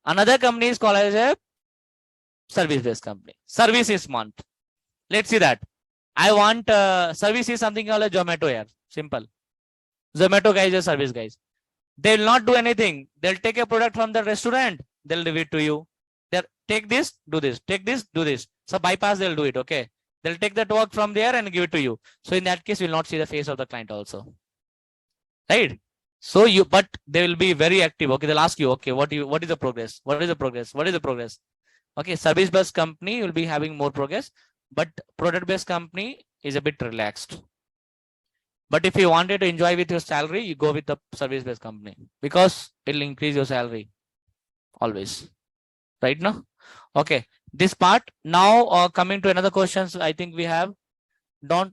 Another company is called as a service based company. Service is month. Let's see that. I want service is something called a Zomato here. Simple. Zomato guys are service guys. They'll not do anything. They'll take a product from the restaurant. They'll give it to you. They'll take this, do this. Take this, do this. So bypass, they'll do it. Okay. They'll take that work from there and give it to you. So in that case, you'll not see the face of the client also. Right? So but they will be very active. Okay. They'll ask you, okay, what is the progress? What is the progress? What is the progress? Okay. Service-based company will be having more progress, but product-based company is a bit relaxed. But if you wanted to enjoy with your salary, you go with the service-based company because it'll increase your salary always. Right now? Okay. This part now coming to another questions. I think we have don't.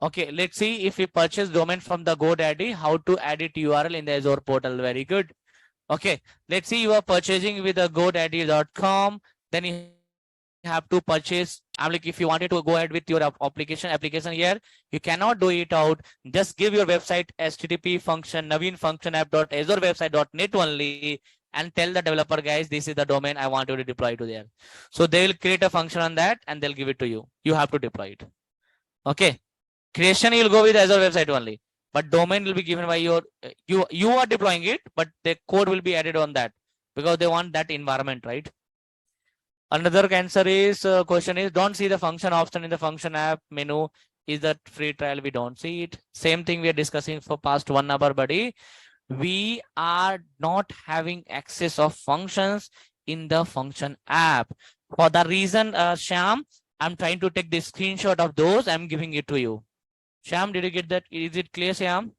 Okay. Let's see if we purchase domain from the GoDaddy, how to add it URL in the Azure portal. Very good. Okay. Let's see you are purchasing with the GoDaddy.com. Then you have to purchase. I'm like, if you wanted to go ahead with your application here, you cannot do it out. Just give your website http function naveen function app.azurewebsite.net only and tell the developer guys, this is the domain I want you to deploy to there. So they will create a function on that and they'll give it to you. You have to deploy it. Okay. Creation you'll go with Azure website only, but domain will be given by you are deploying it, but the code will be added on that because they want that environment, right? Another answer is question is don't see the function option in the function app menu. Is that free trial? We don't see it. Same thing we are discussing for past 1 hour, buddy. We are not having access of functions in the function app. For the reason, Sham, I'm trying to take the screenshot of those. I'm giving it to you. Sham, did you get that? Is it clear, Sham?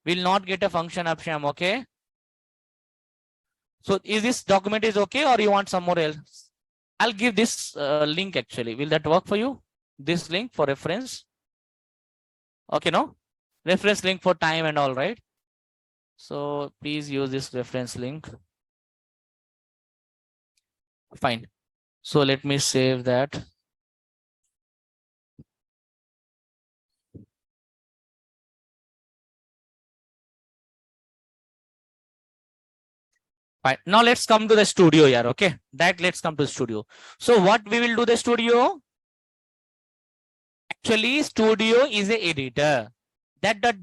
We'll not get a function app, Sham. Okay. So is this document is okay or you want some more else? I'll give this link actually. Will that work for you? This link for reference. Okay, no? Reference link for time and all, right? So please use this reference link. Fine. So let me save that. Fine. Now let's come to the studio here. Okay. Let's come to the studio. So what we will do the studio? Actually, studio is a editor that the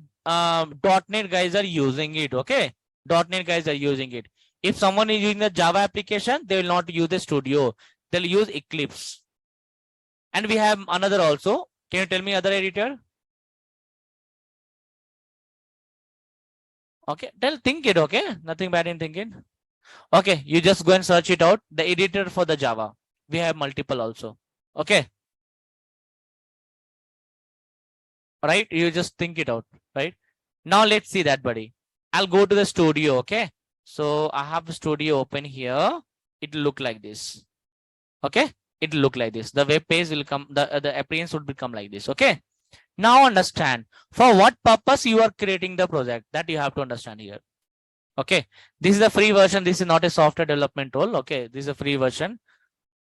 .NET guys are using it. Okay. .NET guys are using it. If someone is using the Java application, they will not use the studio. They'll use Eclipse. And we have another also. Can you tell me other editor? Okay. Think it. Okay. Nothing bad in thinking. Okay. You just go and search it out. The editor for the Java. We have multiple also. Okay. Right? You just think it out. Right? Now let's see that, buddy. I'll go to the studio. Okay. So I have the studio open here. It will look like this. Okay. It will look like this. The web page will come. The appearance would become like this. Okay. Now understand for what purpose you are creating the project, that you have to understand here. Okay. This is the free version. This is not a software development tool. Okay. This is a free version.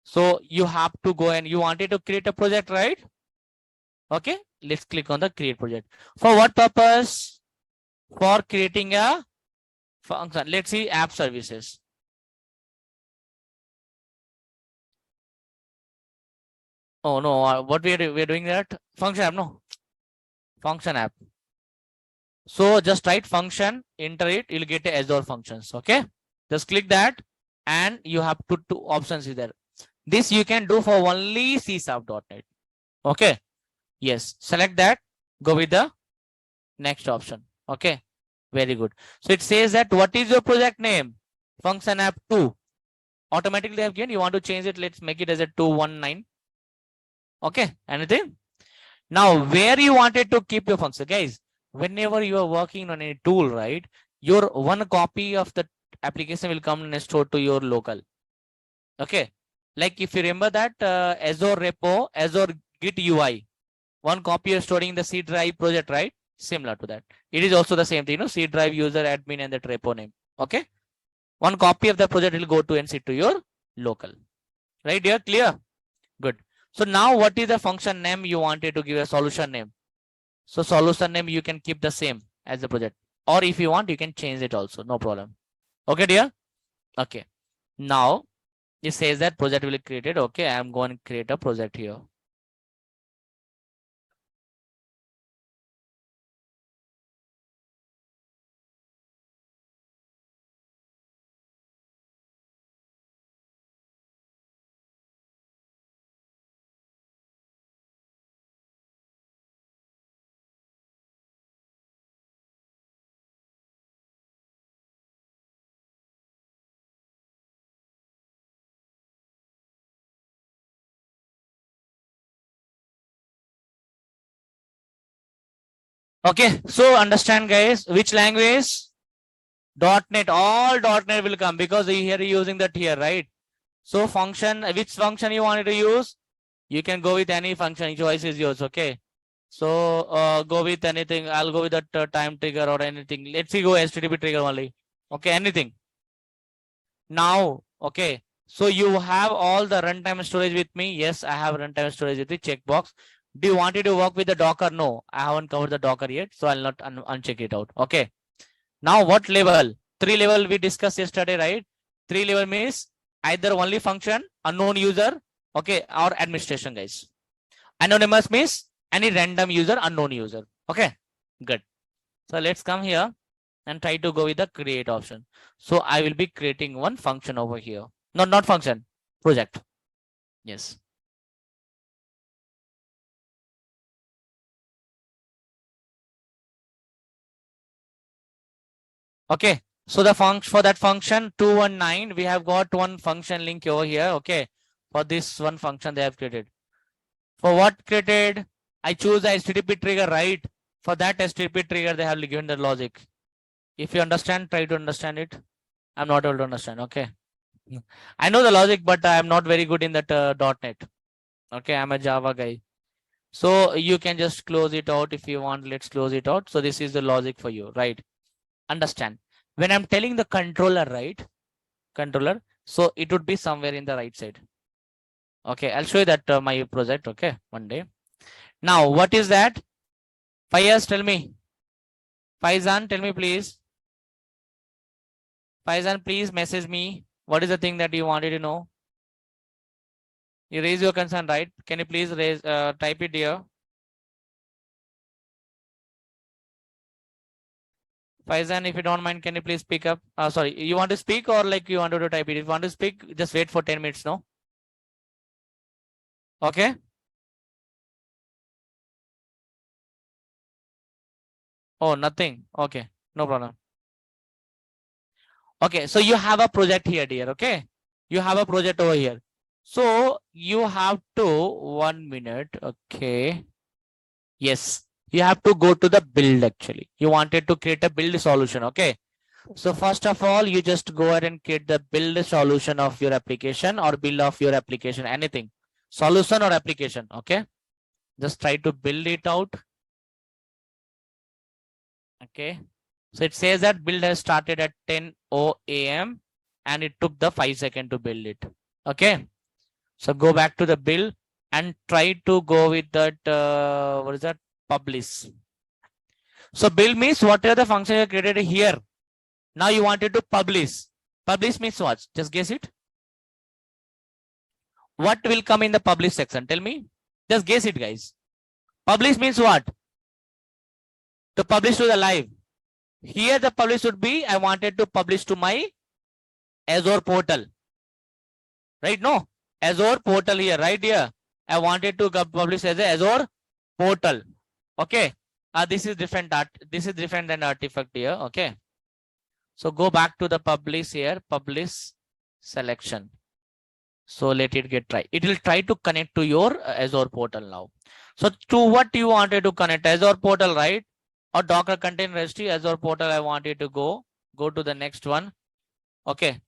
So you have to go and you wanted to create a project, right? Okay. Let's click on the create project. For what purpose? For creating a function. Let's see app services. Oh no, what we're doing that? Function app, no. Function app. So just write function, enter it, you'll get a Azure functions. Okay. Just click that and you have two options there. This you can do for only C#.NET. Okay. Yes. Select that. Go with the next option. Okay. Very good. So it says that what is your project name? Function app 2. Automatically again you want to change it. Let's make it as a 219. Okay. Anything? Now where you wanted to keep your function, guys? Whenever you are working on a tool, right? Your one copy of the application will come and stored to your local. Okay. Like if you remember that Azure repo, Azure Git UI. One copy you're storing in the C drive project, right? Similar to that. It is also the same thing, C drive user admin and the repo name. Okay. One copy of the project will go to and sit to your local. Right here, clear? Good. So now what is the function name you wanted to give a solution name? So solution name you can keep the same as the project. Or if you want, you can change it also. No problem. Okay, dear? Okay. Now it says that project will be created. Okay, I'm going to create a project here. Okay, so understand guys, which language? .NET, all .NET will come because here you're using that here, right? So function, which function you wanted to use? You can go with any function, choice is yours, okay? So go with anything. I'll go with that time trigger or anything. Let's see, go HTTP trigger only. Okay, anything. Now, okay. So you have all the runtime storage with me. Yes, I have runtime storage with the checkbox. Do you want it to work with the Docker? No, I haven't covered the Docker yet, so I'll not uncheck it out. Okay. Now what level? 3 level we discussed yesterday, right? 3 level means either only function, unknown user, okay, or administration, guys. Anonymous means any random user, unknown user. Okay, good. So let's come here and try to go with the create option. So I will be creating one function over here. No, not function, project. Yes. Okay. So the function for that function 219, we have got one function link over here. Okay. For this one function they have created. For what created? I choose the HTTP trigger, right? For that HTTP trigger, they have given the logic. If you understand, try to understand it. I'm not able to understand. Okay. I know the logic, but I'm not very good in that .NET. Okay, I'm a Java guy. So you can just close it out if you want. Let's close it out. So this is the logic for you, right? Understand. When I'm telling the controller, right? Controller. So it would be somewhere in the right side. Okay, I'll show you that my project. Okay, one day. Now, what is that? Fayaz, tell me. Faizan, tell me please. Faizan, please message me. What is the thing that you wanted to know? You raise your concern, right? Can you please raise, type it here? Faizan, if you don't mind, can you please speak up? Sorry, you want to speak or like you wanted to type it? If you want to speak, just wait for 10 minutes, no? Okay. Oh, nothing. Okay, no problem. Okay, so you have a project here, dear. Okay, you have a project over here. So you have to 1 minute. Okay. Yes, you have to go to the build actually. You wanted to create a build solution. Okay. So first of all, you just go ahead and create the build solution of your application or build of your application, anything. Solution or application. Okay. Just try to build it out. Okay. So it says that build has started at 10 a.m. and it took the 5 seconds to build it. Okay. So go back to the build and try to go with that. What is that? Publish. So build means whatever the function you created here. Now you wanted to publish. Publish means what? Just guess it. What will come in the publish section? Tell me. Just guess it, guys. Publish means what? To publish to the live. Here the publish would be, I wanted to publish to my Azure portal. Right? No. Azure portal here, right here. I wanted to publish as a Azure portal. Okay. This is different. This is different than artifact here. Okay. So go back to the publish here. Publish selection. So let it get try. It will try to connect to your Azure portal now. So to what you wanted to connect? Azure portal, right? Or Docker container registry, Azure portal. I wanted to go to the next one. Okay.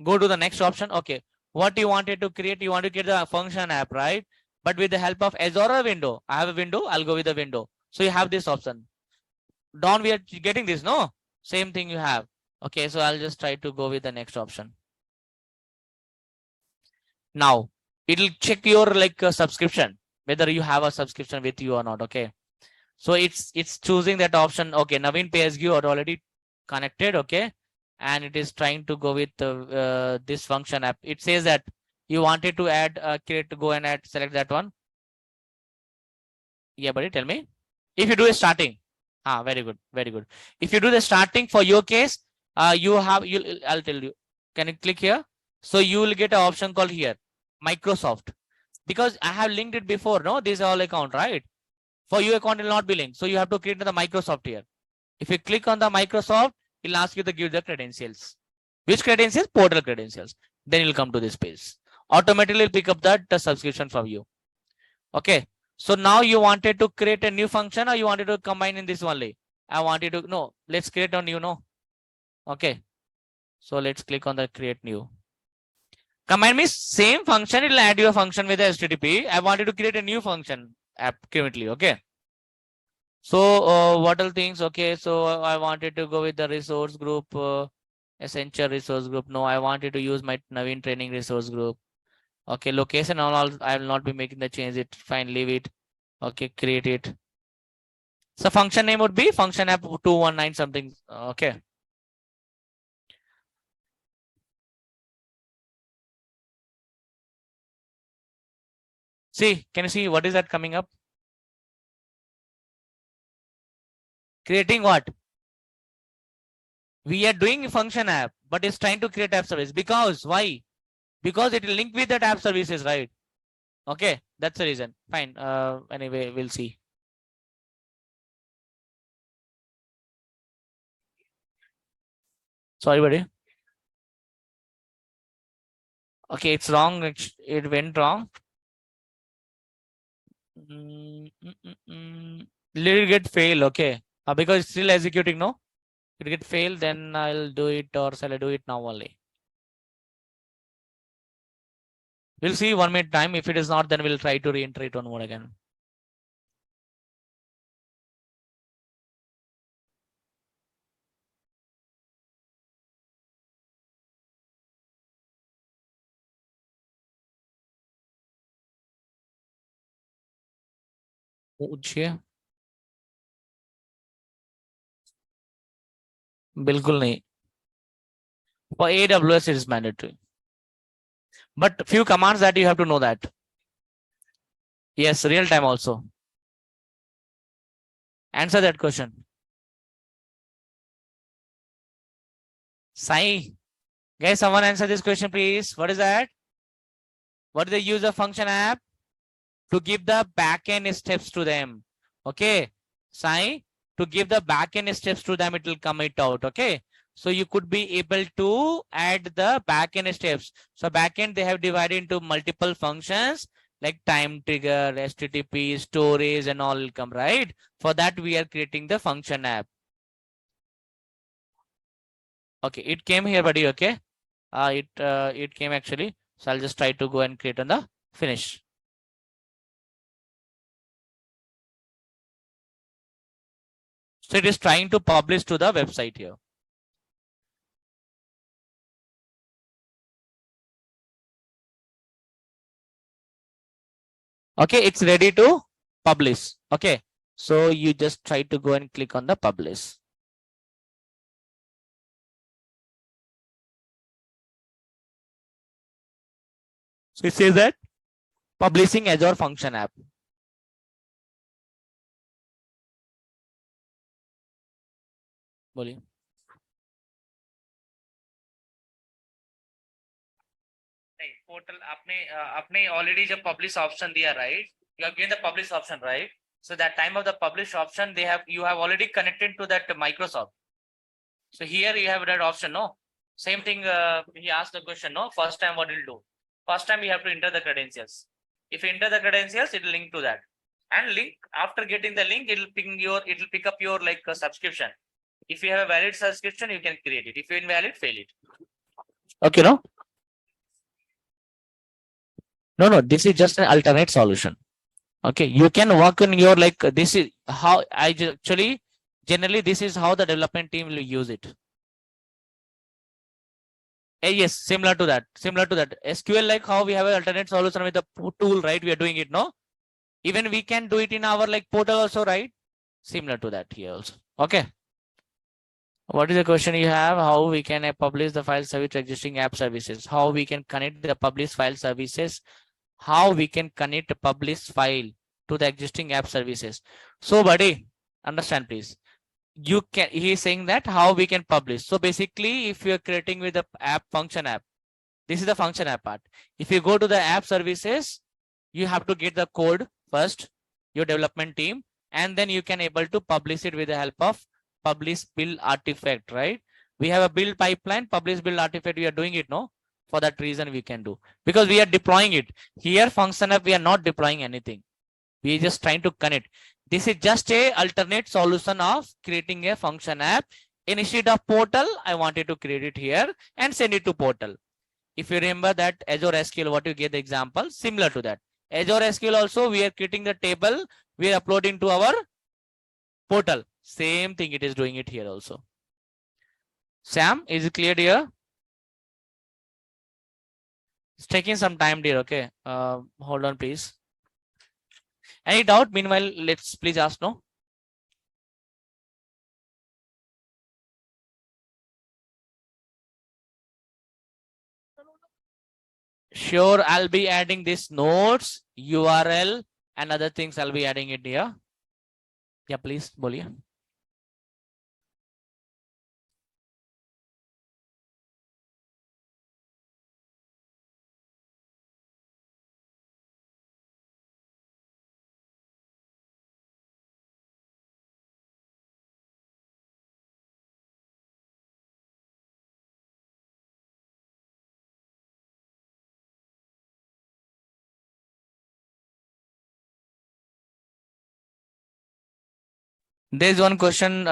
Go to the next option. Okay. What you wanted to create? You want to create the function app, right? But with the help of Azure or window. I have a window, I'll go with the window. So you have this option. Don, we are getting this, no? Same thing you have. Okay, so I'll just try to go with the next option. Now, it'll check your like subscription, whether you have a subscription with you or not. Okay. So it's choosing that option. Okay, Naveen PSG are already connected. Okay. And it is trying to go with this function app. It says that you wanted to add create to go and add, select that one. Yeah, buddy, tell me. If you do a starting. Very good, very good. If you do the starting for your case, you have I'll tell you. Can you click here? So you will get an option called here, Microsoft. Because I have linked it before, no? This is all account, right? For your account, it will not be linked. So you have to create the Microsoft here. If you click on the Microsoft, it'll ask you to give the credentials. Which credentials? Portal credentials. Then you'll come to this page. Automatically pick up that subscription from you. Okay. So now you wanted to create a new function or you wanted to combine in this only? I wanted to, no, let's create a new, no. Okay. So let's click on the create new. Combine means same function, it'll add you a function with the HTTP. I wanted to create a new function app currently. Okay. So what are things? Okay. So I wanted to go with the resource group, essential resource group. No, I wanted to use my Naveen training resource group. Okay, location all I will not be making the change. It fine, leave it. Okay, create it. So function name would be function app 219 something. Okay. See, can you see what is that coming up? Creating what? We are doing function app, but it's trying to create app service. Because why? Because it will link with that app services, right? Okay, that's the reason. Fine. Anyway, we'll see. Sorry, buddy. Okay, it's wrong. It went wrong. Let it get fail. Okay. Because it's still executing, no? It get fail, then I'll do it, or shall I do it now only? We'll see 1 minute time. If it is not, then we'll try to re-enter it one more again. पूछिए बिल्कुल नहीं. For AWS it is mandatory, but few commands that you have to know that. Yes, real time also. Answer that question. Sai, guys, someone answer this question, please. What is that? What is the use of function app? To give the backend steps to them. Okay, Sai, to give the backend steps to them, it will come it out. Okay, so you could be able to add the backend steps. So backend they have divided into multiple functions like time trigger, HTTP, storage, and all will come, right? For that we are creating the function app. Okay, it came here, buddy. Okay, it came actually. So I'll just try to go and create on the finish. So it is trying to publish to the website here. Okay, it's ready to publish. Okay, so you just try to go and click on the publish. So it says that publishing Azure function app. बोलिए. नहीं, portal आपने already जब publish option दिया, right? You have given the publish option, right? So that time of the publish option, you have already connected to that Microsoft. So here you have that option, no? Same thing. He asked the question, no? First time, what will do? First time you have to enter the credentials. If you enter the credentials, it will link to that. And link, after getting the link, it will pick up your like subscription. If you have a valid subscription, you can create it. If you're invalid, fail it. Okay, no? No, this is just an alternate solution. Okay, you can work in your like this is how actually generally this is how the development team will use it. Yes, similar to that. Similar to that. SQL, like how we have an alternate solution with the tool, right? We are doing it, no? Even we can do it in our like portal also, right? Similar to that here also. Okay. What is the question you have? How we can publish the file service to existing app services? How we can connect the publish file services? How we can connect the publish file to the existing app services? So, buddy, understand please. You can, he is saying that how we can publish. So basically, if you're creating with the app function app, this is the function app part. If you go to the app services, you have to get the code first, your development team, and then you can able to publish it with the help of publish build artifact, right? We have a build pipeline, publish build artifact. We are doing it, no? For that reason, we can do because we are deploying it here. Function app, we are not deploying anything. We are just trying to connect. This is just a alternate solution of creating a function app. Instead of portal, I wanted to create it here and send it to portal. If you remember that Azure SQL, what you get the example, similar to that. Azure SQL also, we are creating the table, we are uploading to our portal. Same thing it is doing it here also. Sam, is it clear here? It's taking some time, dear. Okay. Hold on, please. Any doubt? Meanwhile, let's please ask no. Sure, I'll be adding this notes, URL, and other things I'll be adding it here. Yeah, please, boliye. There's one question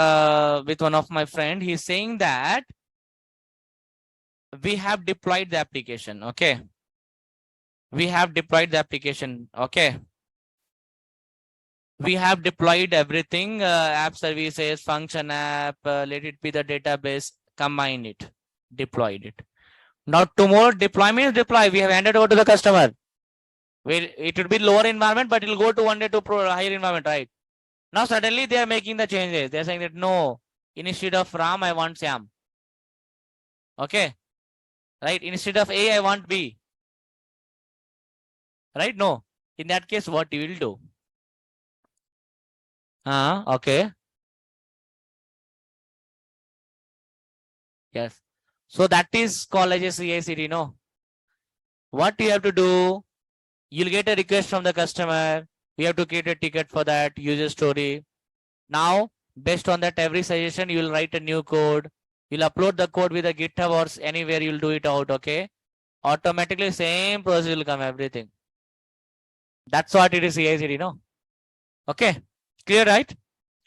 with one of my friend. He's saying that we have deployed the application. Okay. We have deployed the application. Okay. We have deployed everything, app services, function app, let it be the database, combine it, deployed it. Now tomorrow deploy means deploy. We have handed over to the customer. It would be lower environment, but it will go to one day to higher environment, right? Now suddenly they are making the changes. They're saying that no, instead of Ram, I want Sam. Okay. Right. Instead of A, I want B. Right? No. In that case, what you will do? Okay. Yes. So that is called as a CI/CD, no? What you have to do? You'll get a request from the customer. We have to create a ticket for that user story. Now, based on that, every suggestion, you'll write a new code. You'll upload the code with a GitHub or anywhere you'll do it out, okay? Automatically, same process will come, everything. That's what it is CI/CD, no? Okay, clear, right?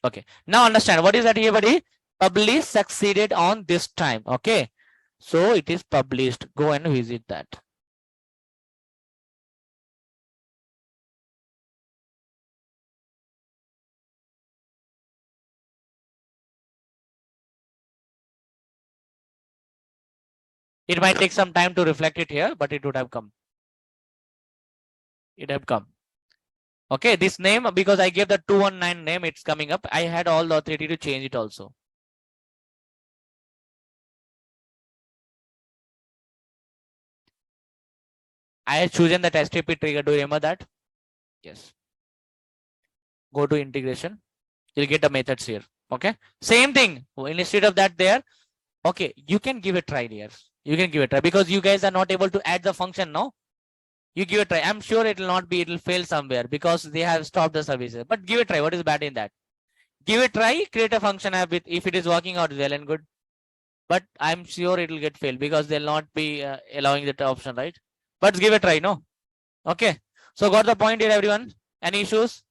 Okay, now understand what is that here, buddy? Publish succeeded on this time, okay? So it is published. Go and visit that. It might take some time to reflect it here, but it would have come. It have come. Okay, this name, because I gave the 219 name, it's coming up. I had all the authority to change it also. I had chosen the STP trigger. Do you remember that? Yes. Go to integration. You'll get the methods here. Okay. Same thing. Instead of that there. Okay. You can give a try here. You can give it a try because you guys are not able to add the function now. You give it a try. I'm sure it will not be, it will fail somewhere because they have stopped the services. But give it a try. What is bad in that? Give it a try. Create a function app with, if it is working out well and good. But I'm sure it will get failed because they'll not be allowing that option, right? But give it a try, no? Okay. So got the point here, everyone? Any issues?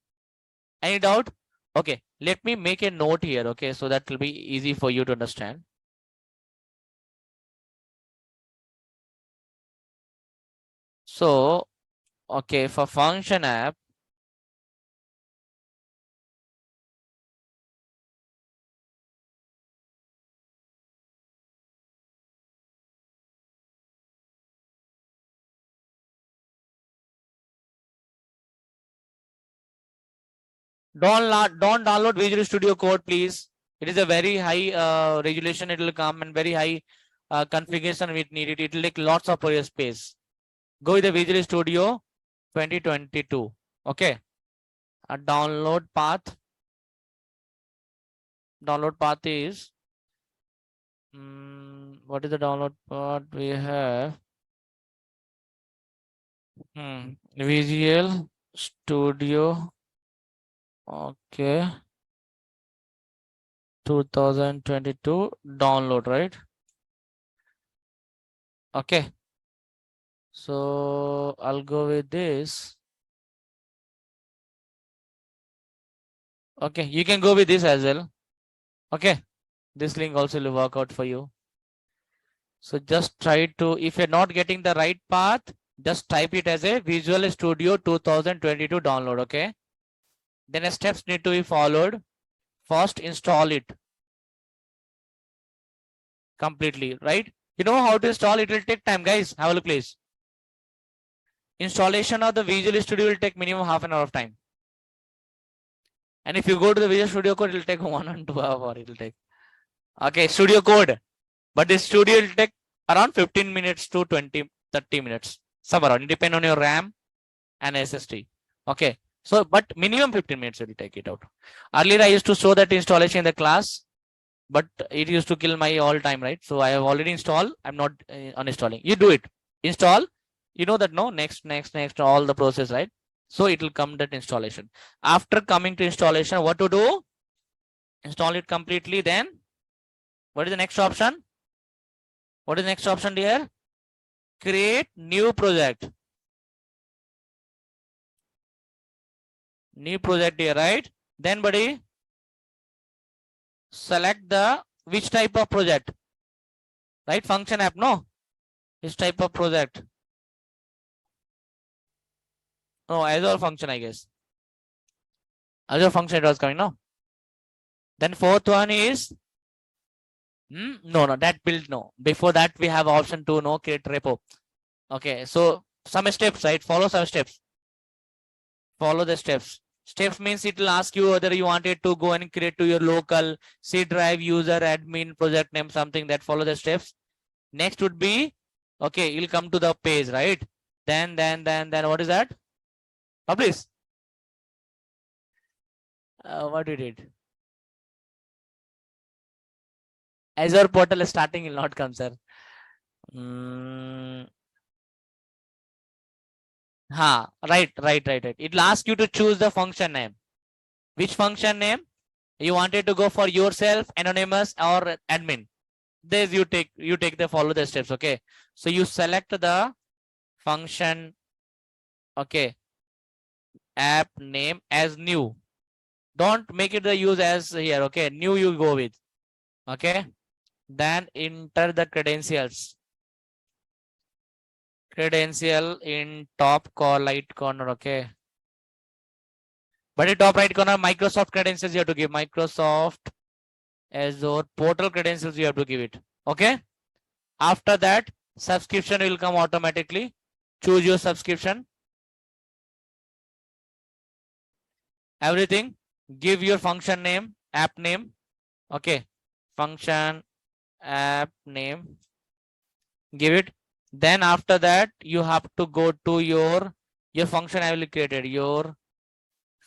Any doubt? Okay. Let me make a note here, okay? So that will be easy for you to understand. So Okay, for function app, don't download Visual Studio Code, please. It is a very high regulation. It will come and very high configuration we need it. It will take lots of your space. Go with the Visual Studio 2022. Okay. A download path. Download path is what is the download path we have? Visual Studio. Okay. 2022 download, right? Okay. So I'll go with this. Okay, you can go with this as well. Okay, this link also will work out for you. So just try to, if you're not getting the right path, just type it as a Visual Studio 2022 download. Okay, then the steps need to be followed. First, install it completely, right? You know how to install it will take time, guys. Have a look, please. Installation of the Visual Studio will take minimum half an hour of time. And if you go to the Visual Studio Code, it will take 1 and 2 hours. It will take. Okay, Studio Code. But the studio will take around 15 minutes to 30 minutes. Some around. It depends on your RAM and SSD. Okay. So, but minimum 15 minutes will take it out. Earlier, I used to show that installation in the class, but it used to kill my all time, right? So I have already installed. I'm not uninstalling. You do it. Install. You know that no, next, all the process, right? So it will come that installation. After coming to installation, what to do? Install it completely. Then what is the next option? What is the next option here? Create new project. New project here, right? Then buddy, select the which type of project, right? Function app, no? Which type of project? No, Azure function, I guess. Azure function it was coming, no? Then fourth one is no, that build, no. Before that, we have option to no create repo. Okay, so some steps, right? Follow some steps. Follow the steps. Steps means it will ask you whether you wanted to go and create to your local C drive, user, admin, project name, something that follow the steps. Next would be, okay, you'll come to the page, right? Then what is that? Publish. What we did? Azure portal starting will not come, sir. Right. It'll ask you to choose the function name. Which function name? You wanted to go for yourself, anonymous, or admin. This you take the follow the steps. Okay. So you select the function, okay, app name as new. Don't make it the use as here. Okay. New you go with. Okay. Then enter the credentials. Credential in top right corner. Okay. But in top right corner, Microsoft credentials you have to give. Microsoft Azure portal credentials you have to give it. Okay. After that, subscription will come automatically. Choose your subscription. Everything. Give your function name, app name. Okay. Function, app name. Give it. Then after that, you have to go to your function I will created. Your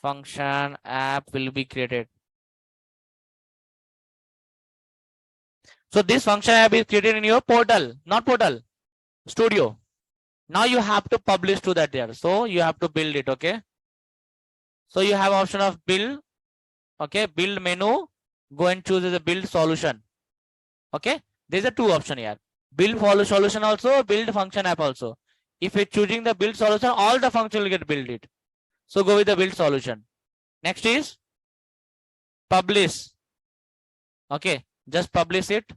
function app will be created. So this function app is created in your portal, not portal, studio. Now you have to publish to that there. So you have to build it. Okay. So you have option of build. Okay. Build menu. Go and choose the build solution. Okay. There's a two option here. Build solution also, build function app also. If you're choosing the build solution, all the function will get built it. So go with the build solution. Next is publish. Okay. Just publish it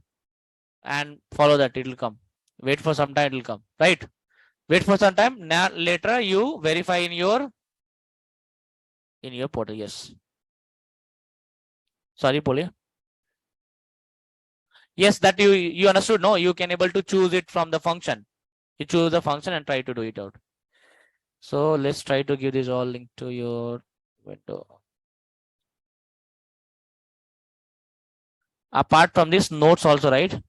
and follow that. It will come. Wait for some time. It will come. Right. Wait for some time. Now later you verify in your portal. Yes. Sorry, Polly. Yes, that you understood. No, you can able to choose it from the function. You choose the function and try to do it out. So let's try to give this all link to your window. Apart from this, notes also, right?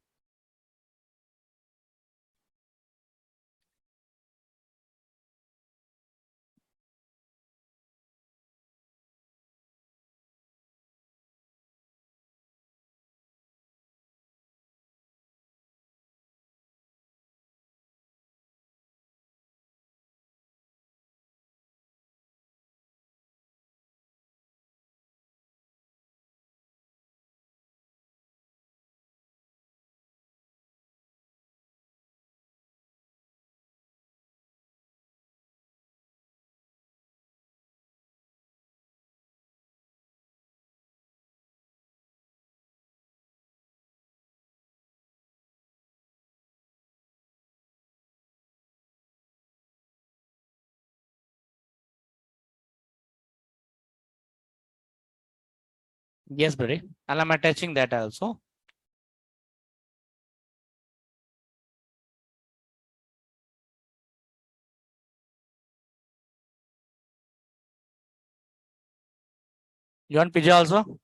Yes, buddy. And I'm attaching that also. You want PJ also?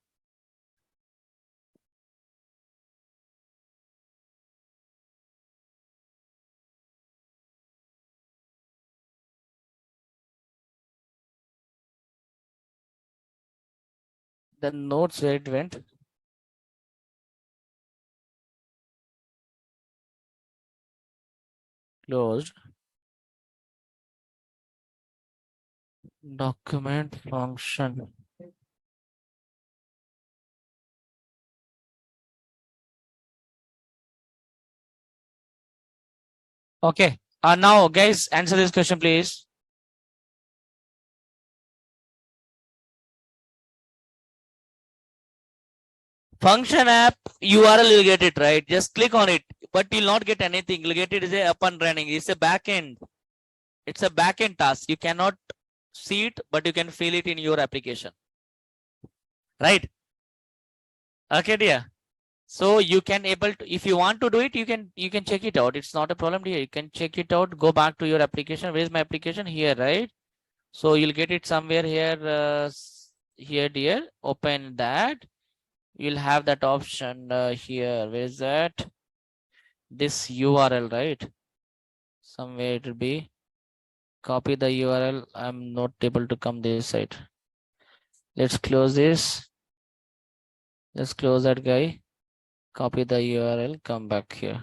The notes where it went. Closed. Document function. Okay. Now, guys, answer this question, please. Function app URL, you'll get it, right? Just click on it, but you'll not get anything. You'll get it is a up and running. It's a backend. It's a backend task. You cannot see it, but you can feel it in your application. Right? Okay, dear. So you can able to, if you want to do it, you can check it out. It's not a problem here. You can check it out. Go back to your application. Where is my application? Here, right? So you'll get it somewhere here. Here, dear. Open that. You'll have that option here. Where is that? This URL, right? Somewhere it will be. Copy the URL. I'm not able to come this side. Let's close this. Let's close that guy. Copy the URL. Come back here.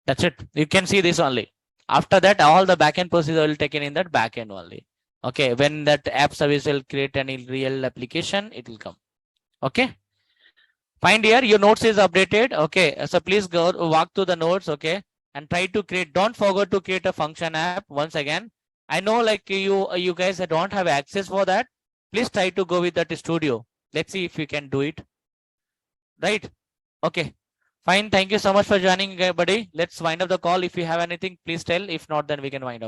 That's it. You can see this only. After that, all the backend procedure will taken in that backend only. Okay. When that app service will create any real application, it will come. Okay. Find here your notes is updated. Okay. So please go walk to the notes. Okay. And try to create. Don't forget to create a function app once again. I know like you guys don't have access for that. Please try to go with that studio. Let's see if you can do it. Right. Okay. Fine. Thank you so much for joining, buddy. Let's wind up the call. If you have anything, please tell. If not, then we can wind up.